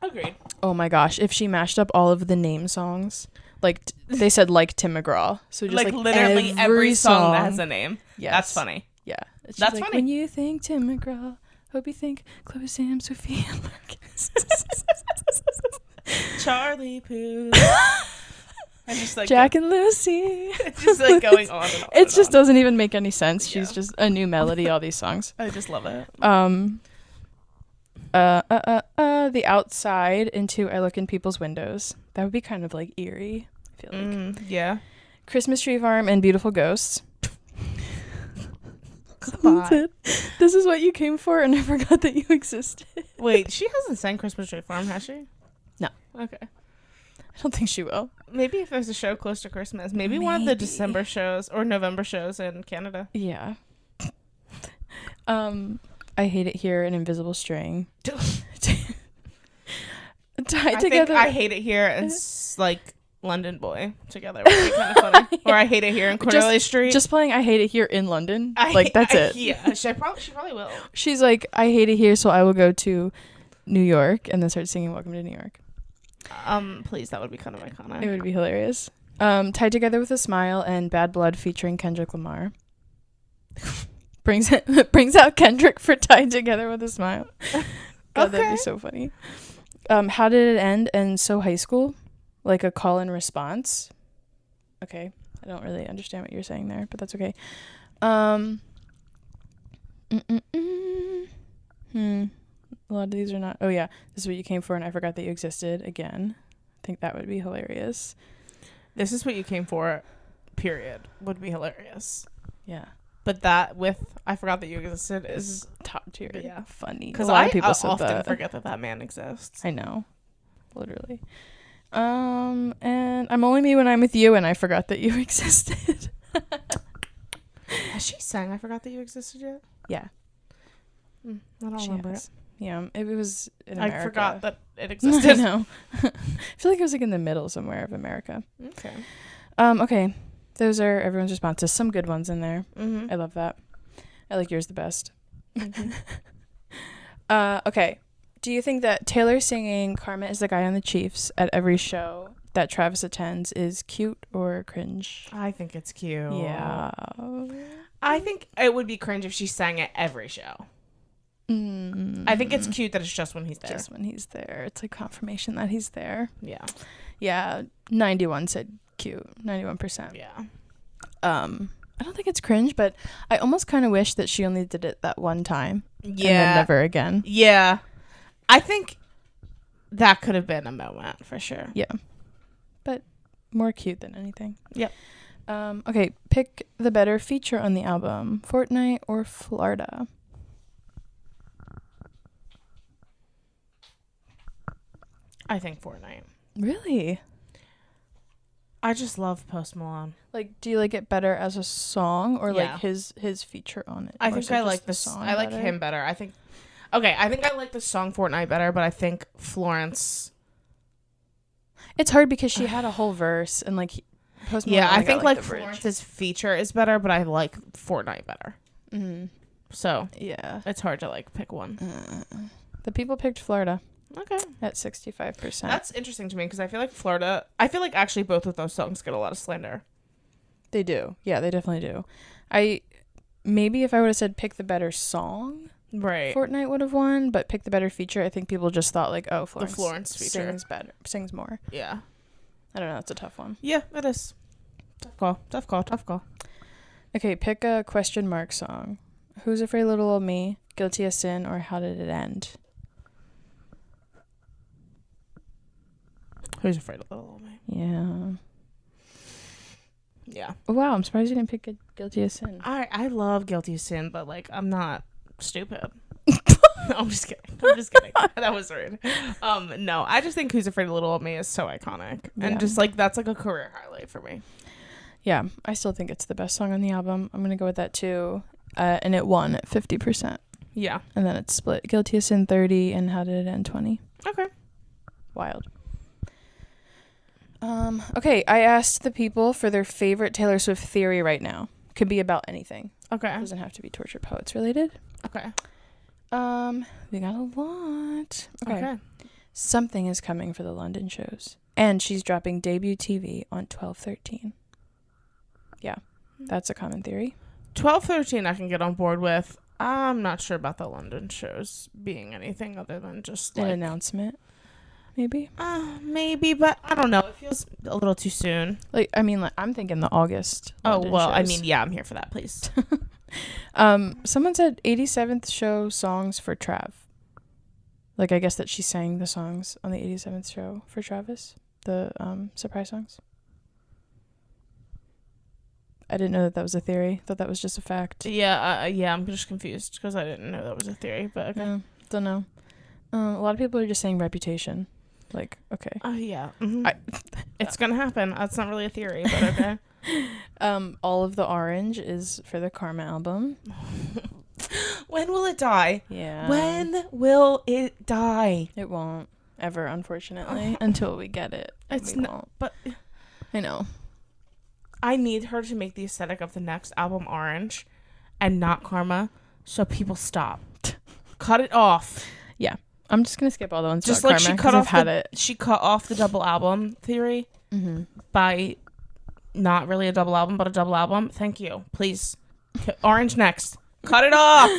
Speaker 2: Agreed.
Speaker 1: Oh my gosh, if she mashed up all of the name songs, like they said like Tim McGraw. So just like
Speaker 2: literally every song that has a name.
Speaker 1: Yes.
Speaker 2: That's funny.
Speaker 1: Yeah. It's
Speaker 2: That's
Speaker 1: like,
Speaker 2: funny.
Speaker 1: When you think Tim McGraw, hope you think Chloe, Sam, Sophia, Marcus.
Speaker 2: Charlie Puth. And just like
Speaker 1: Jack and Lucy.
Speaker 2: It's just like going on and on.
Speaker 1: It just doesn't even make any sense. She's just a new melody, all these songs.
Speaker 2: I just love it.
Speaker 1: The Outside into I Look in People's Windows. That would be kind of like eerie, I feel like.
Speaker 2: Yeah.
Speaker 1: Christmas Tree Farm and Beautiful Ghosts.
Speaker 2: Come on.
Speaker 1: This is what you came for, and I forgot that you existed.
Speaker 2: Wait, she hasn't sang Christmas Tree Farm, has she?
Speaker 1: No.
Speaker 2: Okay.
Speaker 1: I don't think she will.
Speaker 2: Maybe if there's a show close to Christmas. Maybe one of the December shows or November shows in Canada.
Speaker 1: Yeah. I Hate It Here, An Invisible String.
Speaker 2: I Hate It Here and like London Boy together would be kind of funny. Or I Hate It Here in Cornelia Street.
Speaker 1: Just playing I Hate It Here in London. That's it.
Speaker 2: Yeah, she probably will.
Speaker 1: She's like, I hate it here, so I will go to New York, and then start singing Welcome to New York.
Speaker 2: Please, that would be kind of iconic.
Speaker 1: It would be hilarious. Tied Together with a Smile and Bad Blood featuring Kendrick Lamar. brings out Kendrick for Tied Together with a Smile. God, that'd be so funny. How Did It End and So High School, like a call and response. Okay, I don't really understand what you're saying there, but that's okay. A lot of these are not. Oh yeah, This Is What You Came For and I Forgot That You Existed. Again, I think that would be hilarious.
Speaker 2: This Is What You Came For, period, would be hilarious.
Speaker 1: Yeah.
Speaker 2: But that with I Forgot That You Existed is
Speaker 1: top tier.
Speaker 2: Yeah.
Speaker 1: Funny.
Speaker 2: Because
Speaker 1: a lot of people said
Speaker 2: often
Speaker 1: that.
Speaker 2: forget that man exists.
Speaker 1: I know. Literally. And I'm Only Me When I'm With You and I Forgot That You Existed.
Speaker 2: Has she sang I Forgot That You Existed yet?
Speaker 1: Yeah.
Speaker 2: I don't remember it.
Speaker 1: Yeah, it was in America.
Speaker 2: I forgot that it existed.
Speaker 1: I know. I feel like it was like in the middle somewhere of America.
Speaker 2: Okay.
Speaker 1: Okay. Those are everyone's responses. Some good ones in there.
Speaker 2: Mm-hmm.
Speaker 1: I love that. I like yours the best.
Speaker 2: Mm-hmm.
Speaker 1: Okay. Do you think that Taylor singing Karma Is the Guy on the Chiefs at every show that Travis attends is cute or cringe?
Speaker 2: I think it's cute.
Speaker 1: Yeah.
Speaker 2: I think it would be cringe if she sang at every show. I think it's cute that it's just when he's there.
Speaker 1: Just when he's there. It's like confirmation that he's there.
Speaker 2: Yeah.
Speaker 1: Yeah. 91 said cute. 91%.
Speaker 2: Yeah.
Speaker 1: I don't think it's cringe, but I almost kind of wish that she only did it that one time.
Speaker 2: Yeah.
Speaker 1: And then never again.
Speaker 2: Yeah. I think that could have been a moment for sure.
Speaker 1: Yeah. But more cute than anything.
Speaker 2: Yep.
Speaker 1: Okay, pick the better feature on the album, Fortnite or Florida.
Speaker 2: I think Fortnite.
Speaker 1: Really?
Speaker 2: I just love Post Malone.
Speaker 1: Like, do you like it better as a song or
Speaker 2: Yeah.
Speaker 1: like his feature on it?
Speaker 2: I
Speaker 1: Or
Speaker 2: think
Speaker 1: is it
Speaker 2: I
Speaker 1: just
Speaker 2: like
Speaker 1: the
Speaker 2: this.
Speaker 1: song
Speaker 2: I like
Speaker 1: better?
Speaker 2: him better. I think I like the song Fortnite better, but I think Florence.
Speaker 1: It's hard because she had a whole verse and like Post Malone
Speaker 2: Yeah, I
Speaker 1: only got,
Speaker 2: think like
Speaker 1: the bridge.
Speaker 2: Florence's feature is better, but I like Fortnite better.
Speaker 1: Mm-hmm.
Speaker 2: So
Speaker 1: Yeah.
Speaker 2: it's hard to like pick one.
Speaker 1: The people picked Florida
Speaker 2: Okay,
Speaker 1: at 65%.
Speaker 2: that's interesting to me because I feel like Florida. I feel like actually both of those songs get a lot of slander.
Speaker 1: They do. Yeah, they definitely do. Maybe if I would have said pick the better song,
Speaker 2: Right.
Speaker 1: Fortnite would have won, but pick the better feature. I think people just thought like, oh,
Speaker 2: Florence feature.
Speaker 1: sings more.
Speaker 2: Yeah.
Speaker 1: I don't know. It's a tough one.
Speaker 2: Yeah, it is. Tough call. Tough call. Tough call.
Speaker 1: Okay, pick a question mark song. Who's Afraid of Little Old Me, Guilty as Sin, or How Did It End?
Speaker 2: Who's Afraid of Little Old Me?
Speaker 1: Yeah.
Speaker 2: Yeah.
Speaker 1: Oh, wow, I'm surprised you didn't pick Guilty as Sin.
Speaker 2: I love Guilty as Sin, but like I'm not stupid. No, I'm just kidding. That was rude. No, I just think Who's Afraid of Little Old Me is so iconic.
Speaker 1: Yeah.
Speaker 2: And just like that's like a career highlight for me.
Speaker 1: Yeah, I still think it's the best song on the album. I'm going to go with that too. And it won at 50%.
Speaker 2: Yeah.
Speaker 1: And then it's split. Guilty as Sin 30 and How Did It End 20.
Speaker 2: Okay.
Speaker 1: Wild. Okay, I asked the people for their favorite Taylor Swift theory right now. Could be about anything.
Speaker 2: Okay.
Speaker 1: Doesn't have to be Tortured Poets related.
Speaker 2: Okay.
Speaker 1: We got a lot.
Speaker 2: Okay.
Speaker 1: Something is coming for the London shows. And she's dropping debut TV on 12/13. Yeah, that's a common theory.
Speaker 2: 12/13 I can get on board with. I'm not sure about the London shows being anything other than just like
Speaker 1: An announcement, maybe.
Speaker 2: Maybe, but I don't know. It feels a little too soon.
Speaker 1: Like, I mean, like, I'm thinking the August.
Speaker 2: Oh,
Speaker 1: London
Speaker 2: well, I
Speaker 1: shows.
Speaker 2: mean, yeah, I'm here for that, please.
Speaker 1: Someone said 87th show songs for Trav. Like, I guess that she sang the songs on the 87th show for Travis, the surprise songs. I didn't know that was a theory. Thought that was just a fact.
Speaker 2: Yeah, I'm just confused because I didn't know that was a theory, but okay.
Speaker 1: Yeah, don't know. A lot of people are just saying Reputation. Like, okay.
Speaker 2: Oh, yeah. Mm-hmm. It's going to happen. That's not really a theory, but okay.
Speaker 1: All of the Orange is for the Karma album.
Speaker 2: When will it die?
Speaker 1: Yeah.
Speaker 2: When will it die?
Speaker 1: It won't ever, unfortunately, until we get it.
Speaker 2: It's
Speaker 1: we
Speaker 2: not,
Speaker 1: won't.
Speaker 2: but
Speaker 1: I know.
Speaker 2: I need her to make the aesthetic of the next album orange and not Karma so people stop. Cut it off.
Speaker 1: Yeah. I'm just gonna skip all the ones
Speaker 2: Just
Speaker 1: about
Speaker 2: like
Speaker 1: Karma,
Speaker 2: she cut
Speaker 1: 'cause
Speaker 2: off
Speaker 1: I've had it.
Speaker 2: She cut off the double album theory by not really a double album, but a double album. Thank you. Please. Orange next. Cut it off.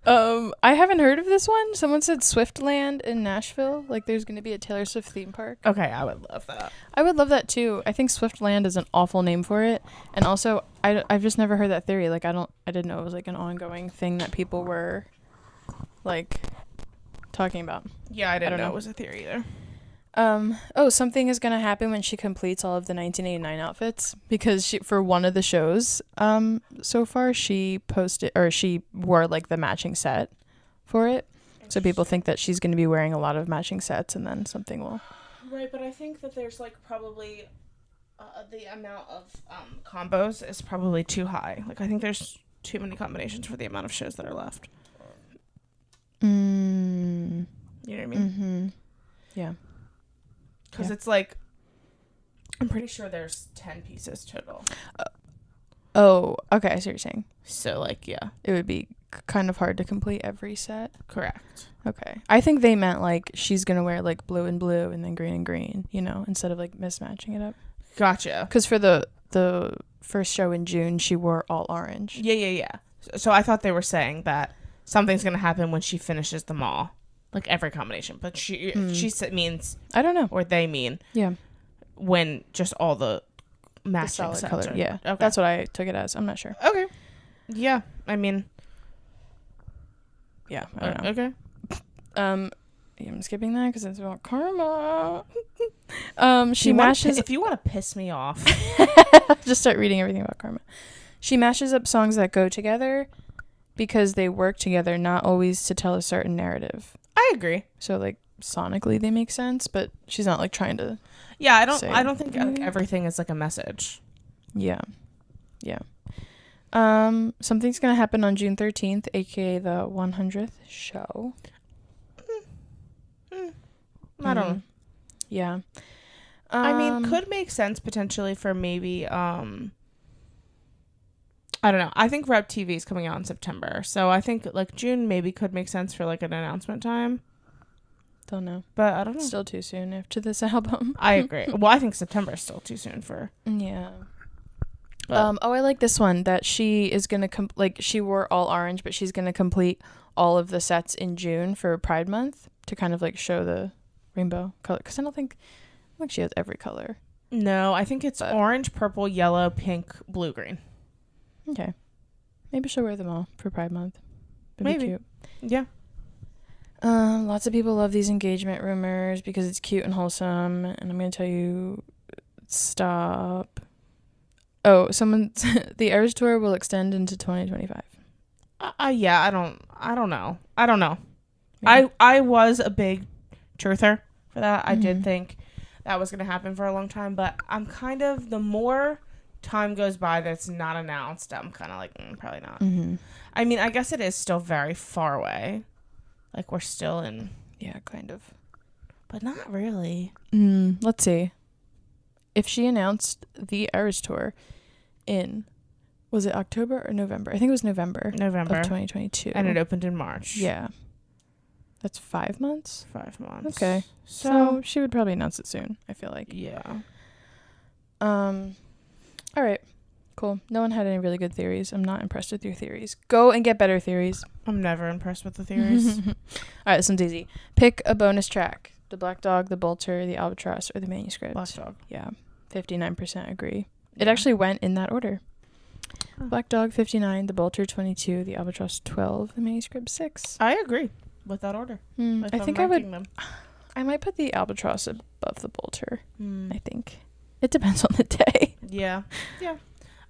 Speaker 1: I haven't heard of this one. Someone said Swiftland in Nashville. Like, there's gonna be a Taylor Swift theme park.
Speaker 2: Okay, I would love that.
Speaker 1: I would love that too. I think Swiftland is an awful name for it, and also I've just never heard that theory. Like, I didn't know it was like an ongoing thing that people were like talking about.
Speaker 2: Yeah, I didn't
Speaker 1: don't
Speaker 2: know
Speaker 1: know.
Speaker 2: it was a theory either.
Speaker 1: Something is gonna happen when she completes all of the 1989 outfits, because she, for one of the shows so far, she wore like the matching set for it, so people think that she's gonna be wearing a lot of matching sets, and then something will.
Speaker 2: Right, but I think that there's like probably the amount of combos is probably too high. Like I think there's too many combinations for the amount of shows that are left. You know what I mean?
Speaker 1: Yeah.
Speaker 2: Because it's like, I'm pretty sure there's 10 pieces total.
Speaker 1: Oh, okay. I see what you're saying.
Speaker 2: So like, yeah.
Speaker 1: It would be kind of hard to complete every set.
Speaker 2: Correct.
Speaker 1: Okay. I think they meant like she's gonna wear like blue and blue and then green and green, you know, instead of like mismatching it up.
Speaker 2: Gotcha.
Speaker 1: Because for the first show in June, she wore all orange.
Speaker 2: Yeah. So I thought they were saying that something's going to happen when she finishes them all. Like every combination. But she means...
Speaker 1: I don't know.
Speaker 2: Or they mean...
Speaker 1: Yeah.
Speaker 2: When just all the matching
Speaker 1: solid
Speaker 2: sets
Speaker 1: color.
Speaker 2: are...
Speaker 1: Yeah.
Speaker 2: Okay.
Speaker 1: That's what I took it as. I'm not sure.
Speaker 2: Okay. Yeah. I mean...
Speaker 1: Yeah. I don't know.
Speaker 2: Okay.
Speaker 1: Yeah, I'm skipping that because it's about karma. She mashes...
Speaker 2: If you want to piss me off...
Speaker 1: Just start reading everything about karma. She mashes up songs that go together because they work together, not always to tell a certain narrative.
Speaker 2: I agree.
Speaker 1: So, like, sonically they make sense, but she's not, like, trying to...
Speaker 2: Yeah, I don't think like, everything is, like, a message.
Speaker 1: Yeah. Yeah. Something's going to happen on June 13th, a.k.a. the 100th show.
Speaker 2: I don't know.
Speaker 1: Yeah.
Speaker 2: I mean, could make sense potentially for maybe, I don't know. I think Rep TV is coming out in September. So I think like June maybe could make sense for like an announcement time.
Speaker 1: Don't know.
Speaker 2: But I don't know.
Speaker 1: Still too soon after this album.
Speaker 2: I agree. Well, I think September is still too soon for.
Speaker 1: Yeah. I like this one that she is going to she wore all orange, but she's going to complete all of the sets in June for Pride Month to kind of like show the rainbow color. Because I don't think she has every color.
Speaker 2: No, I think it's orange, purple, yellow, pink, blue, green.
Speaker 1: Okay. Maybe she'll wear them all for Pride Month. That'd
Speaker 2: Maybe.
Speaker 1: be cute.
Speaker 2: Yeah.
Speaker 1: Lots of people love these engagement rumors because it's cute and wholesome. And I'm going to tell you, stop. Oh, the Eras tour will extend into 2025.
Speaker 2: Yeah, I don't know.
Speaker 1: Yeah.
Speaker 2: I was a big truther for that. I did think that was going to happen for a long time, but I'm kind of, the more time goes by that's not announced, I'm kind of like, probably not.
Speaker 1: Mm-hmm.
Speaker 2: I mean, I guess it is still very far away. Like, we're still in...
Speaker 1: Yeah, kind of.
Speaker 2: But not really.
Speaker 1: Let's see. If she announced the Eras tour in, was it October or November? I think it was November of 2022.
Speaker 2: And it opened in March.
Speaker 1: Yeah. That's 5 months?
Speaker 2: 5 months.
Speaker 1: Okay. So she would probably announce it soon, I feel like.
Speaker 2: Yeah.
Speaker 1: All right. Cool. No one had any really good theories. I'm not impressed with your theories. Go and get better theories.
Speaker 2: I'm never impressed with the theories.
Speaker 1: All right, this one's easy. Pick a bonus track. The Black Dog, the Bolter, the Albatross, or the Manuscript.
Speaker 2: Black Dog.
Speaker 1: Yeah. 59% agree. It actually went in that order. Oh. Black Dog 59, the Bolter 22, the Albatross 12, the Manuscript 6.
Speaker 2: I agree with that order.
Speaker 1: I think I would. I might put the Albatross above the Bolter. I think it depends on the day.
Speaker 2: Yeah. Yeah.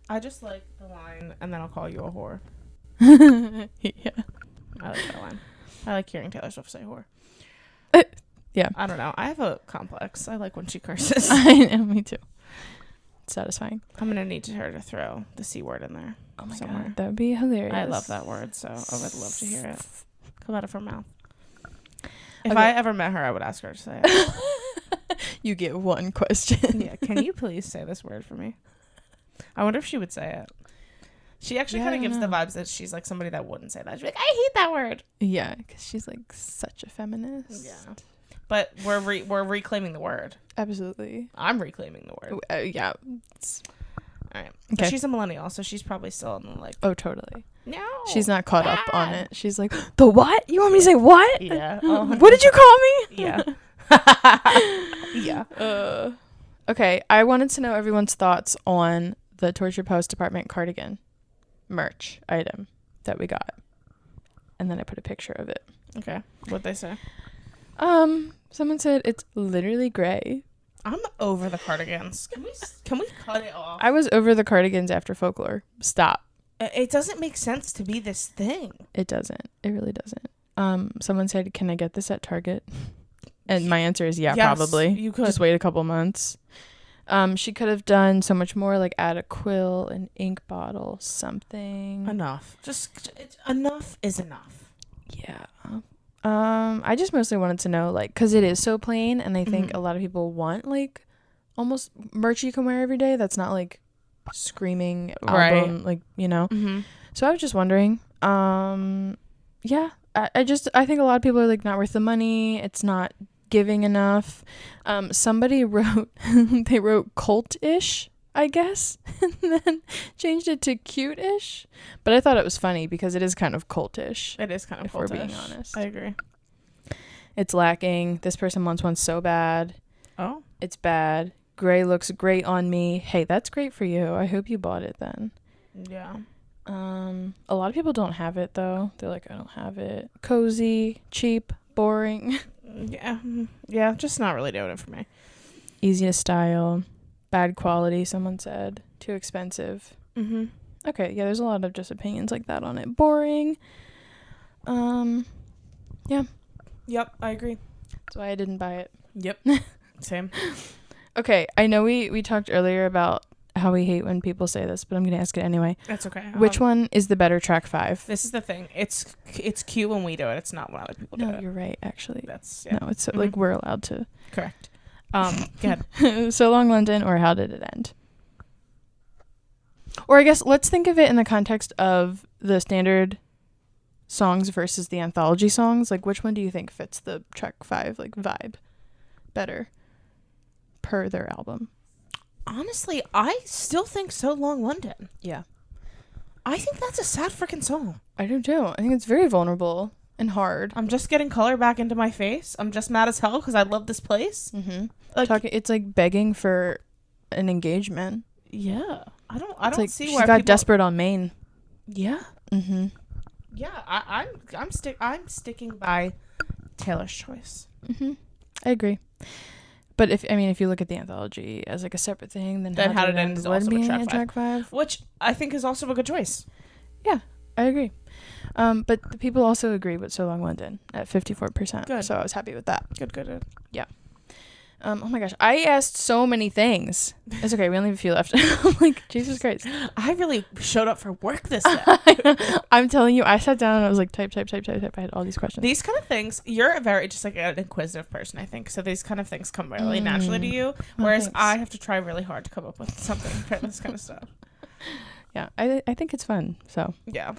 Speaker 2: I just like the line, and then I'll call you a whore.
Speaker 1: Yeah.
Speaker 2: I like that line. I like hearing Taylor Swift say whore.
Speaker 1: Yeah.
Speaker 2: I don't know. I have a complex. I like when she curses.
Speaker 1: I know, me too. It's satisfying.
Speaker 2: I'm going to need her to throw the C word in there.
Speaker 1: Oh my
Speaker 2: somewhere.
Speaker 1: God. That would be hilarious.
Speaker 2: I love that word, so I would love to hear it come out of her mouth. If I ever met her, I would ask her to say it.
Speaker 1: You get one question.
Speaker 2: Yeah. Can you please say this word for me? I wonder if she would say it. She actually kind of gives the vibes that she's like somebody that wouldn't say that. She'd be like, I hate that word.
Speaker 1: Yeah, because she's like such a feminist.
Speaker 2: Yeah. But we're reclaiming the word.
Speaker 1: Absolutely.
Speaker 2: I'm reclaiming the word.
Speaker 1: Yeah.
Speaker 2: All right.
Speaker 1: Okay.
Speaker 2: But she's a millennial, so she's probably still in the like.
Speaker 1: Oh, totally.
Speaker 2: No.
Speaker 1: She's not caught up on it. She's like, the what? You want me to say what?
Speaker 2: Yeah.
Speaker 1: What did you call me?
Speaker 2: Yeah.
Speaker 1: Yeah. Okay. I wanted to know everyone's thoughts on the Torture Post Department cardigan merch item that we got. And then I put a picture of it.
Speaker 2: Okay. What'd they say?
Speaker 1: Someone said it's literally gray.
Speaker 2: I'm over the cardigans. Can we cut it off?
Speaker 1: I was over the cardigans after Folklore. Stop.
Speaker 2: It doesn't make sense to be this thing.
Speaker 1: It doesn't. It really doesn't. Someone said, can I get this at Target? And my answer is yes, probably.
Speaker 2: You could.
Speaker 1: Just wait a couple months. She could have done so much more, like add a quill, an ink bottle, something.
Speaker 2: Enough. Enough is enough.
Speaker 1: Yeah. I just mostly wanted to know, like, because it is so plain, and I think a lot of people want, like, almost merch you can wear every day that's not, like, screaming album, like, you know? So I was just wondering. Yeah. I think a lot of people are, like, not worth the money. It's not giving enough. Somebody wrote, they wrote cult-ish I guess, and then changed it to cute-ish. But I thought it was funny because it is kind of cultish.
Speaker 2: It is kind of
Speaker 1: if
Speaker 2: cultish.
Speaker 1: we're being honest.
Speaker 2: I agree.
Speaker 1: It's lacking. This person wants one so bad.
Speaker 2: Oh.
Speaker 1: It's bad. Gray looks great on me. Hey, that's great for you. I hope you bought it then.
Speaker 2: Yeah.
Speaker 1: A lot of people don't have it though. They're like, I don't have it. Cozy, cheap, boring.
Speaker 2: Yeah. Yeah, just not really doing it for me.
Speaker 1: Easy to style. Bad quality, someone said. Too expensive.
Speaker 2: Mm-hmm.
Speaker 1: Okay, yeah, there's a lot of just opinions like that on it. Boring. Yeah.
Speaker 2: Yep, I agree.
Speaker 1: That's why I didn't buy it.
Speaker 2: Yep. Same.
Speaker 1: Okay, I know we talked earlier about how we hate when people say this, but I'm going to ask it anyway.
Speaker 2: That's okay.
Speaker 1: Which one is the better track 5?
Speaker 2: This is the thing. It's cute when we do it. It's not when other people do
Speaker 1: No,
Speaker 2: it.
Speaker 1: you're right, actually.
Speaker 2: That's
Speaker 1: No, it's like we're allowed to.
Speaker 2: correct. Go ahead.
Speaker 1: So Long London or How Did It End? Or I guess let's think of it in the context of the standard songs versus the anthology songs. Like, which one do you think fits the track 5 like vibe better per their album?
Speaker 2: Honestly, I still think So Long London.
Speaker 1: Yeah.
Speaker 2: I think that's a sad freaking song.
Speaker 1: I do too. I think it's very vulnerable and hard.
Speaker 2: I'm just getting color back into my face. I'm just mad as hell because I love this place.
Speaker 1: Mm-hmm.
Speaker 2: Like,
Speaker 1: It's like begging for an engagement.
Speaker 2: yeah. I don't
Speaker 1: Like
Speaker 2: see
Speaker 1: she
Speaker 2: why
Speaker 1: got
Speaker 2: people...
Speaker 1: desperate on Maine.
Speaker 2: Yeah.
Speaker 1: Mm-hmm.
Speaker 2: Yeah, I'm sticking by Taylor's choice.
Speaker 1: Mm-hmm. I agree. But if you look at the anthology as like a separate thing, then
Speaker 2: How Did It End is also a
Speaker 1: track 5,
Speaker 2: which I think is also a good choice.
Speaker 1: Yeah, I agree. But the people also agree with So Long London at 54%.
Speaker 2: Good.
Speaker 1: So I was happy with that.
Speaker 2: Good.
Speaker 1: Yeah. Oh my gosh, I asked so many things. It's okay, we only have a few left. I'm like, Jesus Christ.
Speaker 2: I really showed up for work this day.
Speaker 1: I'm telling you, I sat down and I was like, type. I had all these questions.
Speaker 2: These kind of things, you're a very just like an inquisitive person, I think. So these kind of things come really naturally to you, whereas I have to try really hard to come up with something for this kind of stuff.
Speaker 1: Yeah, I think it's fun. So
Speaker 2: yeah.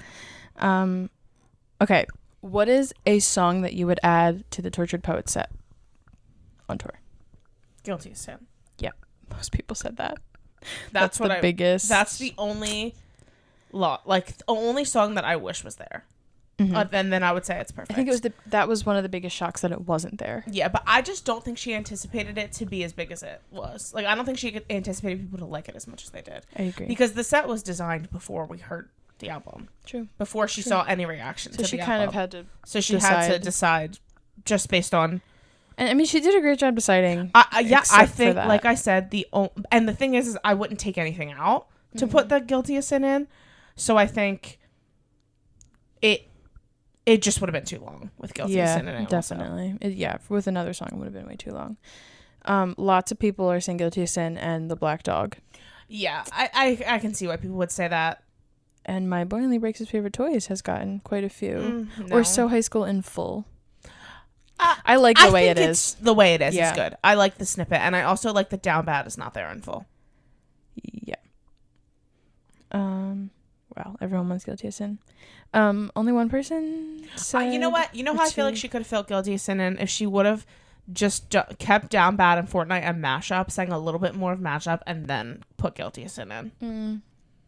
Speaker 1: Okay, what is a song that you would add to the Tortured Poets set on tour?
Speaker 2: Guilty as Sin.
Speaker 1: Yeah, most people said that.
Speaker 2: That's what
Speaker 1: the biggest.
Speaker 2: That's the only only song that I wish was there.
Speaker 1: Mm-hmm.
Speaker 2: And then I would say it's perfect.
Speaker 1: I think it was that was one of the biggest shocks that it wasn't there.
Speaker 2: Yeah, but I just don't think she anticipated it to be as big as it was. Like, I don't think she anticipated people to like it as much as they did.
Speaker 1: I agree.
Speaker 2: Because the set was designed before we heard the album.
Speaker 1: True.
Speaker 2: Before she saw any reaction to the album.
Speaker 1: So she kind of had to.
Speaker 2: So she had to decide just based on.
Speaker 1: And I mean, she did a great job deciding.
Speaker 2: Yeah, I think, like I said, and the thing is I wouldn't take anything out to put the Guilty as Sin in. So I think it just would have been too long with Guilty as Sin in it.
Speaker 1: Definitely. With another song, it would have been way too long. Lots of people are saying Guilty as Sin and The Black Dog.
Speaker 2: Yeah, I can see why people would say that.
Speaker 1: And My Boy Only Breaks His Favorite Toys has gotten quite a few.
Speaker 2: No.
Speaker 1: Or So High School in Full. I like the way it is.
Speaker 2: The way it is is good. I like the snippet, and I also like the Down Bad is not there in full.
Speaker 1: Yeah. Wow, everyone wants Guilty as Sin. Only one person said...
Speaker 2: you know what? You know how I feel like she could have felt Guilty as Sin in if she would have just kept Down Bad and Fortnite and Mashup, sang a little bit more of Mashup, and then put Guilty as Sin in.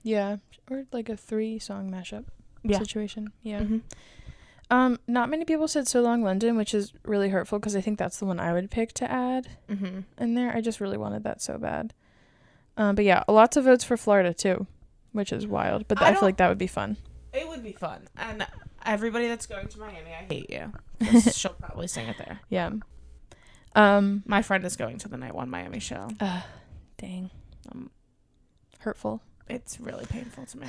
Speaker 1: Yeah, or like a 3-song mashup situation. Yeah.
Speaker 2: Mm-hmm.
Speaker 1: Not many people said So Long London, which is really hurtful because I think that's the one I would pick to add in there. I just really wanted that so bad. But yeah, lots of votes for Florida too, which is wild. But I feel like that would be fun.
Speaker 2: It would be fun. And everybody that's going to Miami, I hate you. 'Cause she'll probably sing it there.
Speaker 1: Yeah.
Speaker 2: My friend is going to the Night One Miami show.
Speaker 1: Dang. Hurtful.
Speaker 2: It's really painful to me.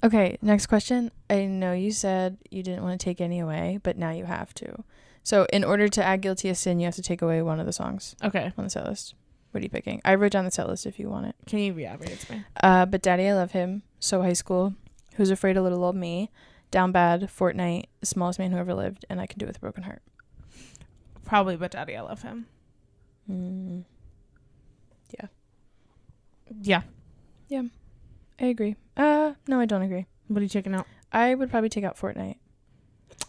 Speaker 1: Okay, next question. I know you said you didn't want to take any away, but now you have to. So in order to add Guilty as Sin, you have to take away one of the songs
Speaker 2: Okay.
Speaker 1: on the set list. What are you picking? I wrote down the set list if you want it.
Speaker 2: Can you read it to me?
Speaker 1: But Daddy, I Love Him, So High School, Who's Afraid of Little Old Me, Down Bad, Fortnite, The Smallest Man Who Ever Lived, and I Can Do It With a Broken Heart.
Speaker 2: Probably But Daddy, I Love Him.
Speaker 1: Yeah.
Speaker 2: Yeah.
Speaker 1: Yeah. I agree. No, I don't agree.
Speaker 2: What are you taking out?
Speaker 1: I would probably take out Fortnite.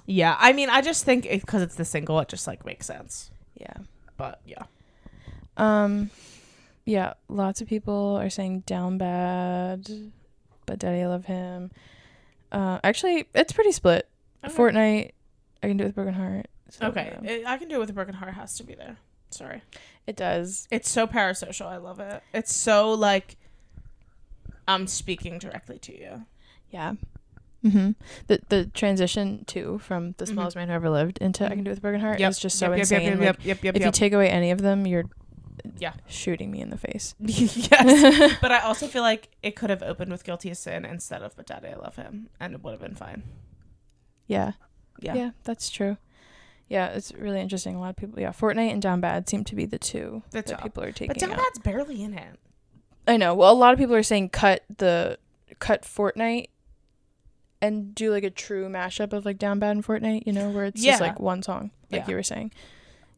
Speaker 2: Yeah. I mean, I just think because it's the single, it just like makes sense.
Speaker 1: Yeah.
Speaker 2: But yeah.
Speaker 1: Yeah, lots of people are saying Down Bad, but Daddy I Love Him. Actually, it's pretty split.
Speaker 2: Okay.
Speaker 1: Fortnite, I Can Do It With Broken Heart. So,
Speaker 2: Okay, I Can Do It With a Broken Heart has to be there. Sorry.
Speaker 1: It does.
Speaker 2: It's so parasocial. I love it. It's so like I'm speaking directly to you.
Speaker 1: Yeah. Mm-hmm. The transition too from The Smallest Man Who Ever Lived into I Can Do It With a Broken Heart is just so insane. If you take away any of them, you're shooting me in the face.
Speaker 2: Yes. But I also feel like it could have opened with Guilty as Sin instead of But Daddy I Love Him, and it would have been fine.
Speaker 1: Yeah, that's true. Yeah, it's really interesting. A lot of people, Fortnite and Down Bad seem to be the two that people are taking.
Speaker 2: But Down Bad's barely in it.
Speaker 1: I know. Well, a lot of people are saying cut Fortnite and do like a true mashup of like Down Bad and Fortnite, you know, where it's just like one song, like you were saying.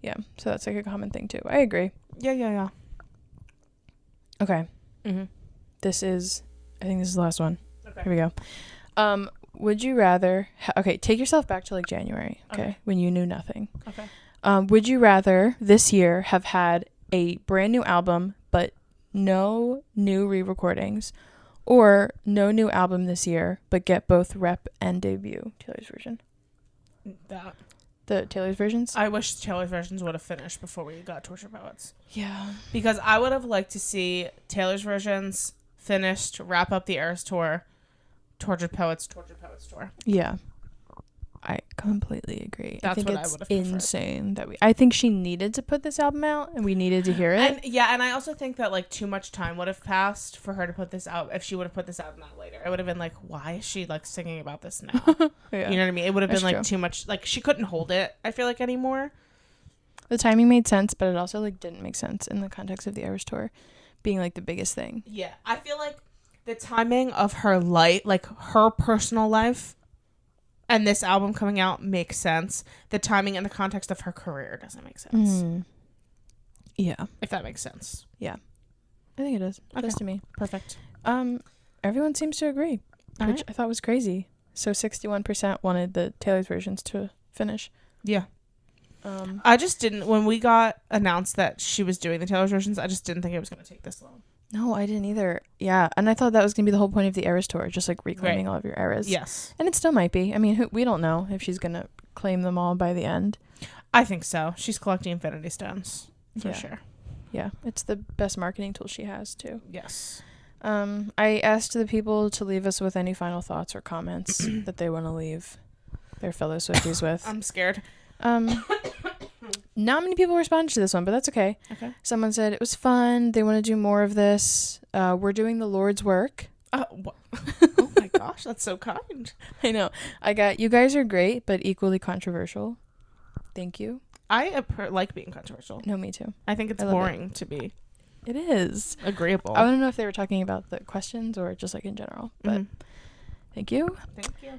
Speaker 1: Yeah, so that's like a common thing too. I agree.
Speaker 2: Yeah.
Speaker 1: Okay.
Speaker 2: Mm-hmm.
Speaker 1: I think this is the last one.
Speaker 2: Okay.
Speaker 1: Here we go. Would you rather... take yourself back to like January, okay, when you knew nothing.
Speaker 2: Okay.
Speaker 1: Would you rather this year have had a brand new album but no new re-recordings, or no new album this year but get both rep and debut Taylor's version? The Taylor's versions?
Speaker 2: I wish Taylor's versions would have finished before we got Torture Poets.
Speaker 1: Yeah.
Speaker 2: Because I would have liked to see Taylor's versions finished, wrap up the Eras tour, Tortured Poets tour.
Speaker 1: Yeah. I completely agree.
Speaker 2: That's
Speaker 1: I think
Speaker 2: what
Speaker 1: it's
Speaker 2: I would have preferred.
Speaker 1: insane that I think she needed to put this album out and we needed to hear it.
Speaker 2: And I also think that like too much time would have passed for her to put this out. If she would have put this album out later, it would have been like, why is she like singing about this now?
Speaker 1: Yeah.
Speaker 2: You know what I mean? It would have been like
Speaker 1: true.
Speaker 2: too much. Like she couldn't hold it, I feel like, anymore.
Speaker 1: The timing made sense, but it also like didn't make sense in the context of the Eras tour being like the biggest thing.
Speaker 2: Yeah, I feel like the timing of her her personal life and this album coming out makes sense. The timing in the context of her career doesn't make sense.
Speaker 1: Yeah.
Speaker 2: If that makes sense.
Speaker 1: Yeah. I think it does. It does to me.
Speaker 2: Perfect.
Speaker 1: Everyone seems to agree, which I thought was crazy. So 61% wanted the Taylor's versions to finish.
Speaker 2: Yeah. I just didn't, when we got announced that she was doing the Taylor's versions, I just didn't think it was going to take this long.
Speaker 1: No, I didn't either. Yeah, and I thought that was going to be the whole point of the Eras tour, just like reclaiming all of your eras.
Speaker 2: Yes.
Speaker 1: And it still might be. I mean, we don't know if she's going to claim them all by the end.
Speaker 2: I think so. She's collecting Infinity Stones, for sure.
Speaker 1: Yeah, it's the best marketing tool she has, too.
Speaker 2: Yes.
Speaker 1: I asked the people to leave us with any final thoughts or comments that they want to leave their fellow Swifties with.
Speaker 2: I'm scared.
Speaker 1: Not many people responded to this one, but that's okay. Okay. Someone said it was fun. They want to do more of this. We're doing the Lord's work.
Speaker 2: Oh my gosh, that's so kind.
Speaker 1: I know. I got, you guys are great, but equally controversial. Thank you.
Speaker 2: I like being controversial.
Speaker 1: No, me too.
Speaker 2: I think it's boring to be.
Speaker 1: It is.
Speaker 2: Agreeable.
Speaker 1: I want to know if they were talking about the questions or just like in general, but thank you.
Speaker 2: Thank you.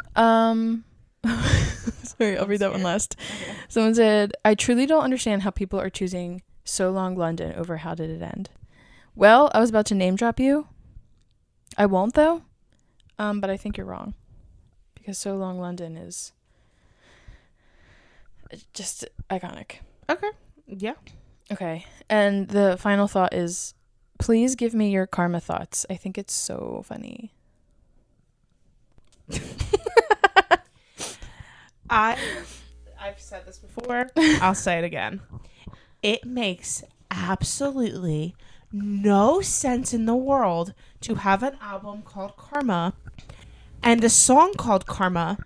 Speaker 1: Sorry, I'll read that one last. Okay. Someone said, I truly don't understand how people are choosing So Long London over How Did It End. Well, I was about to name drop you. I won't though. But I think you're wrong. Because So Long London is just iconic.
Speaker 2: Okay. Yeah.
Speaker 1: Okay. And the final thought is, please give me your karma thoughts. I think it's so funny.
Speaker 2: I've said this before. I'll say it again. It makes absolutely no sense in the world to have an album called Karma and a song called Karma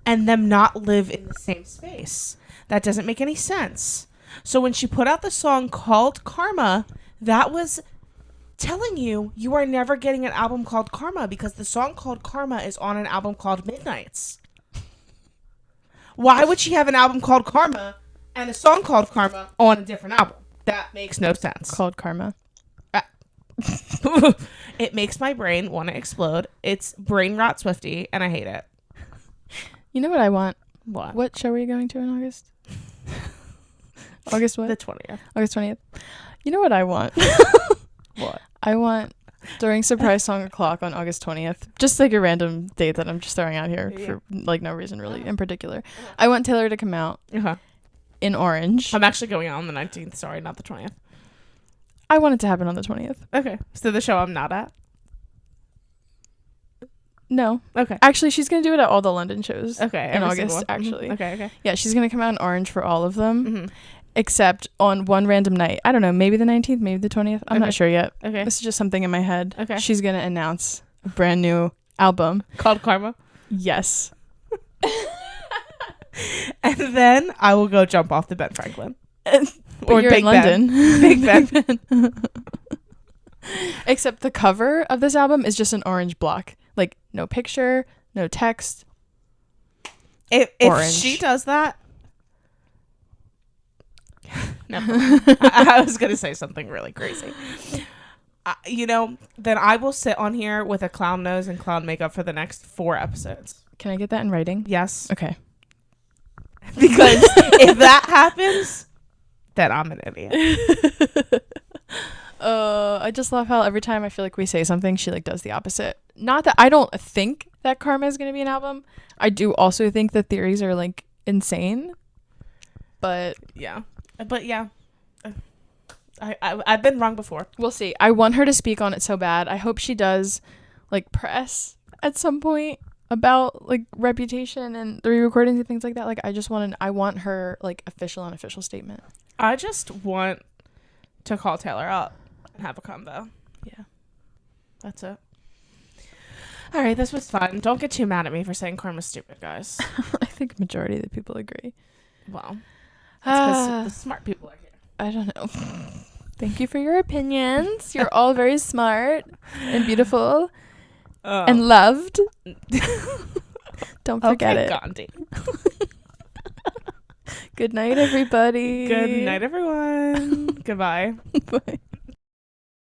Speaker 2: and them not live in the same space. That doesn't make any sense. So when she put out the song called Karma, that was telling you are never getting an album called Karma because the song called Karma is on an album called Midnights. Why would she have an album called Karma and a song called Karma on a different album? That makes no sense.
Speaker 1: Called Karma.
Speaker 2: It makes my brain want to explode. It's brain rot Swiftie, and I hate it.
Speaker 1: You know what I want?
Speaker 2: What?
Speaker 1: What show are you going to in August? August what?
Speaker 2: The 20th.
Speaker 1: August 20th. You know what I want?
Speaker 2: What?
Speaker 1: I want during Surprise Song O'Clock on August 20th, just like a random date that I'm just throwing out here for like no reason really in particular. I want Taylor to come out in orange.
Speaker 2: I'm actually going out on the 19th. Sorry, not the 20th.
Speaker 1: I want it to happen on the 20th.
Speaker 2: Okay. So the show I'm not at?
Speaker 1: No.
Speaker 2: Okay.
Speaker 1: Actually, she's going to do it at all the London shows.
Speaker 2: Okay.
Speaker 1: In
Speaker 2: every
Speaker 1: August,
Speaker 2: single one.
Speaker 1: actually.
Speaker 2: Okay.
Speaker 1: Yeah, she's going to come out in orange for all of them.
Speaker 2: Mm-hmm.
Speaker 1: Except on one random night. I don't know, maybe the 19th, maybe the 20th. I'm not sure yet.
Speaker 2: Okay.
Speaker 1: This is just something in my head.
Speaker 2: Okay.
Speaker 1: She's going to announce a brand new album.
Speaker 2: Called Karma?
Speaker 1: Yes.
Speaker 2: And then I will go jump off the Ben Franklin.
Speaker 1: Or you're
Speaker 2: Big
Speaker 1: in London.
Speaker 2: Big Ben.
Speaker 1: Except the cover of this album is just an orange block. Like, no picture, no text.
Speaker 2: If
Speaker 1: Orange.
Speaker 2: she does that... Never mind. I was going to say something really crazy. Then I will sit on here with a clown nose and clown makeup for the next 4 episodes.
Speaker 1: Can I get that in writing?
Speaker 2: Yes.
Speaker 1: Okay.
Speaker 2: Because if that happens, then I'm an idiot.
Speaker 1: I just love how every time I feel like we say something, she like does the opposite. Not that I don't think that Karma is going to be an album. I do also think the theories are like insane. But
Speaker 2: yeah. I've been wrong before.
Speaker 1: We'll see. I want her to speak on it so bad. I hope she does like press at some point about like Reputation and the re-recordings and things like that. Like I want her like unofficial statement.
Speaker 2: I just want to call Taylor up and have a convo.
Speaker 1: Yeah.
Speaker 2: That's it. All right, this was fun. Don't get too mad at me for saying Karma's stupid, guys.
Speaker 1: I think majority of the people agree.
Speaker 2: Well, that's because the smart people are here.
Speaker 1: I don't know. Thank you for your opinions. You're all very smart and beautiful and loved. Don't forget it.
Speaker 2: Gandhi.
Speaker 1: Good night, everybody.
Speaker 2: Good night, everyone. Goodbye.
Speaker 1: Bye.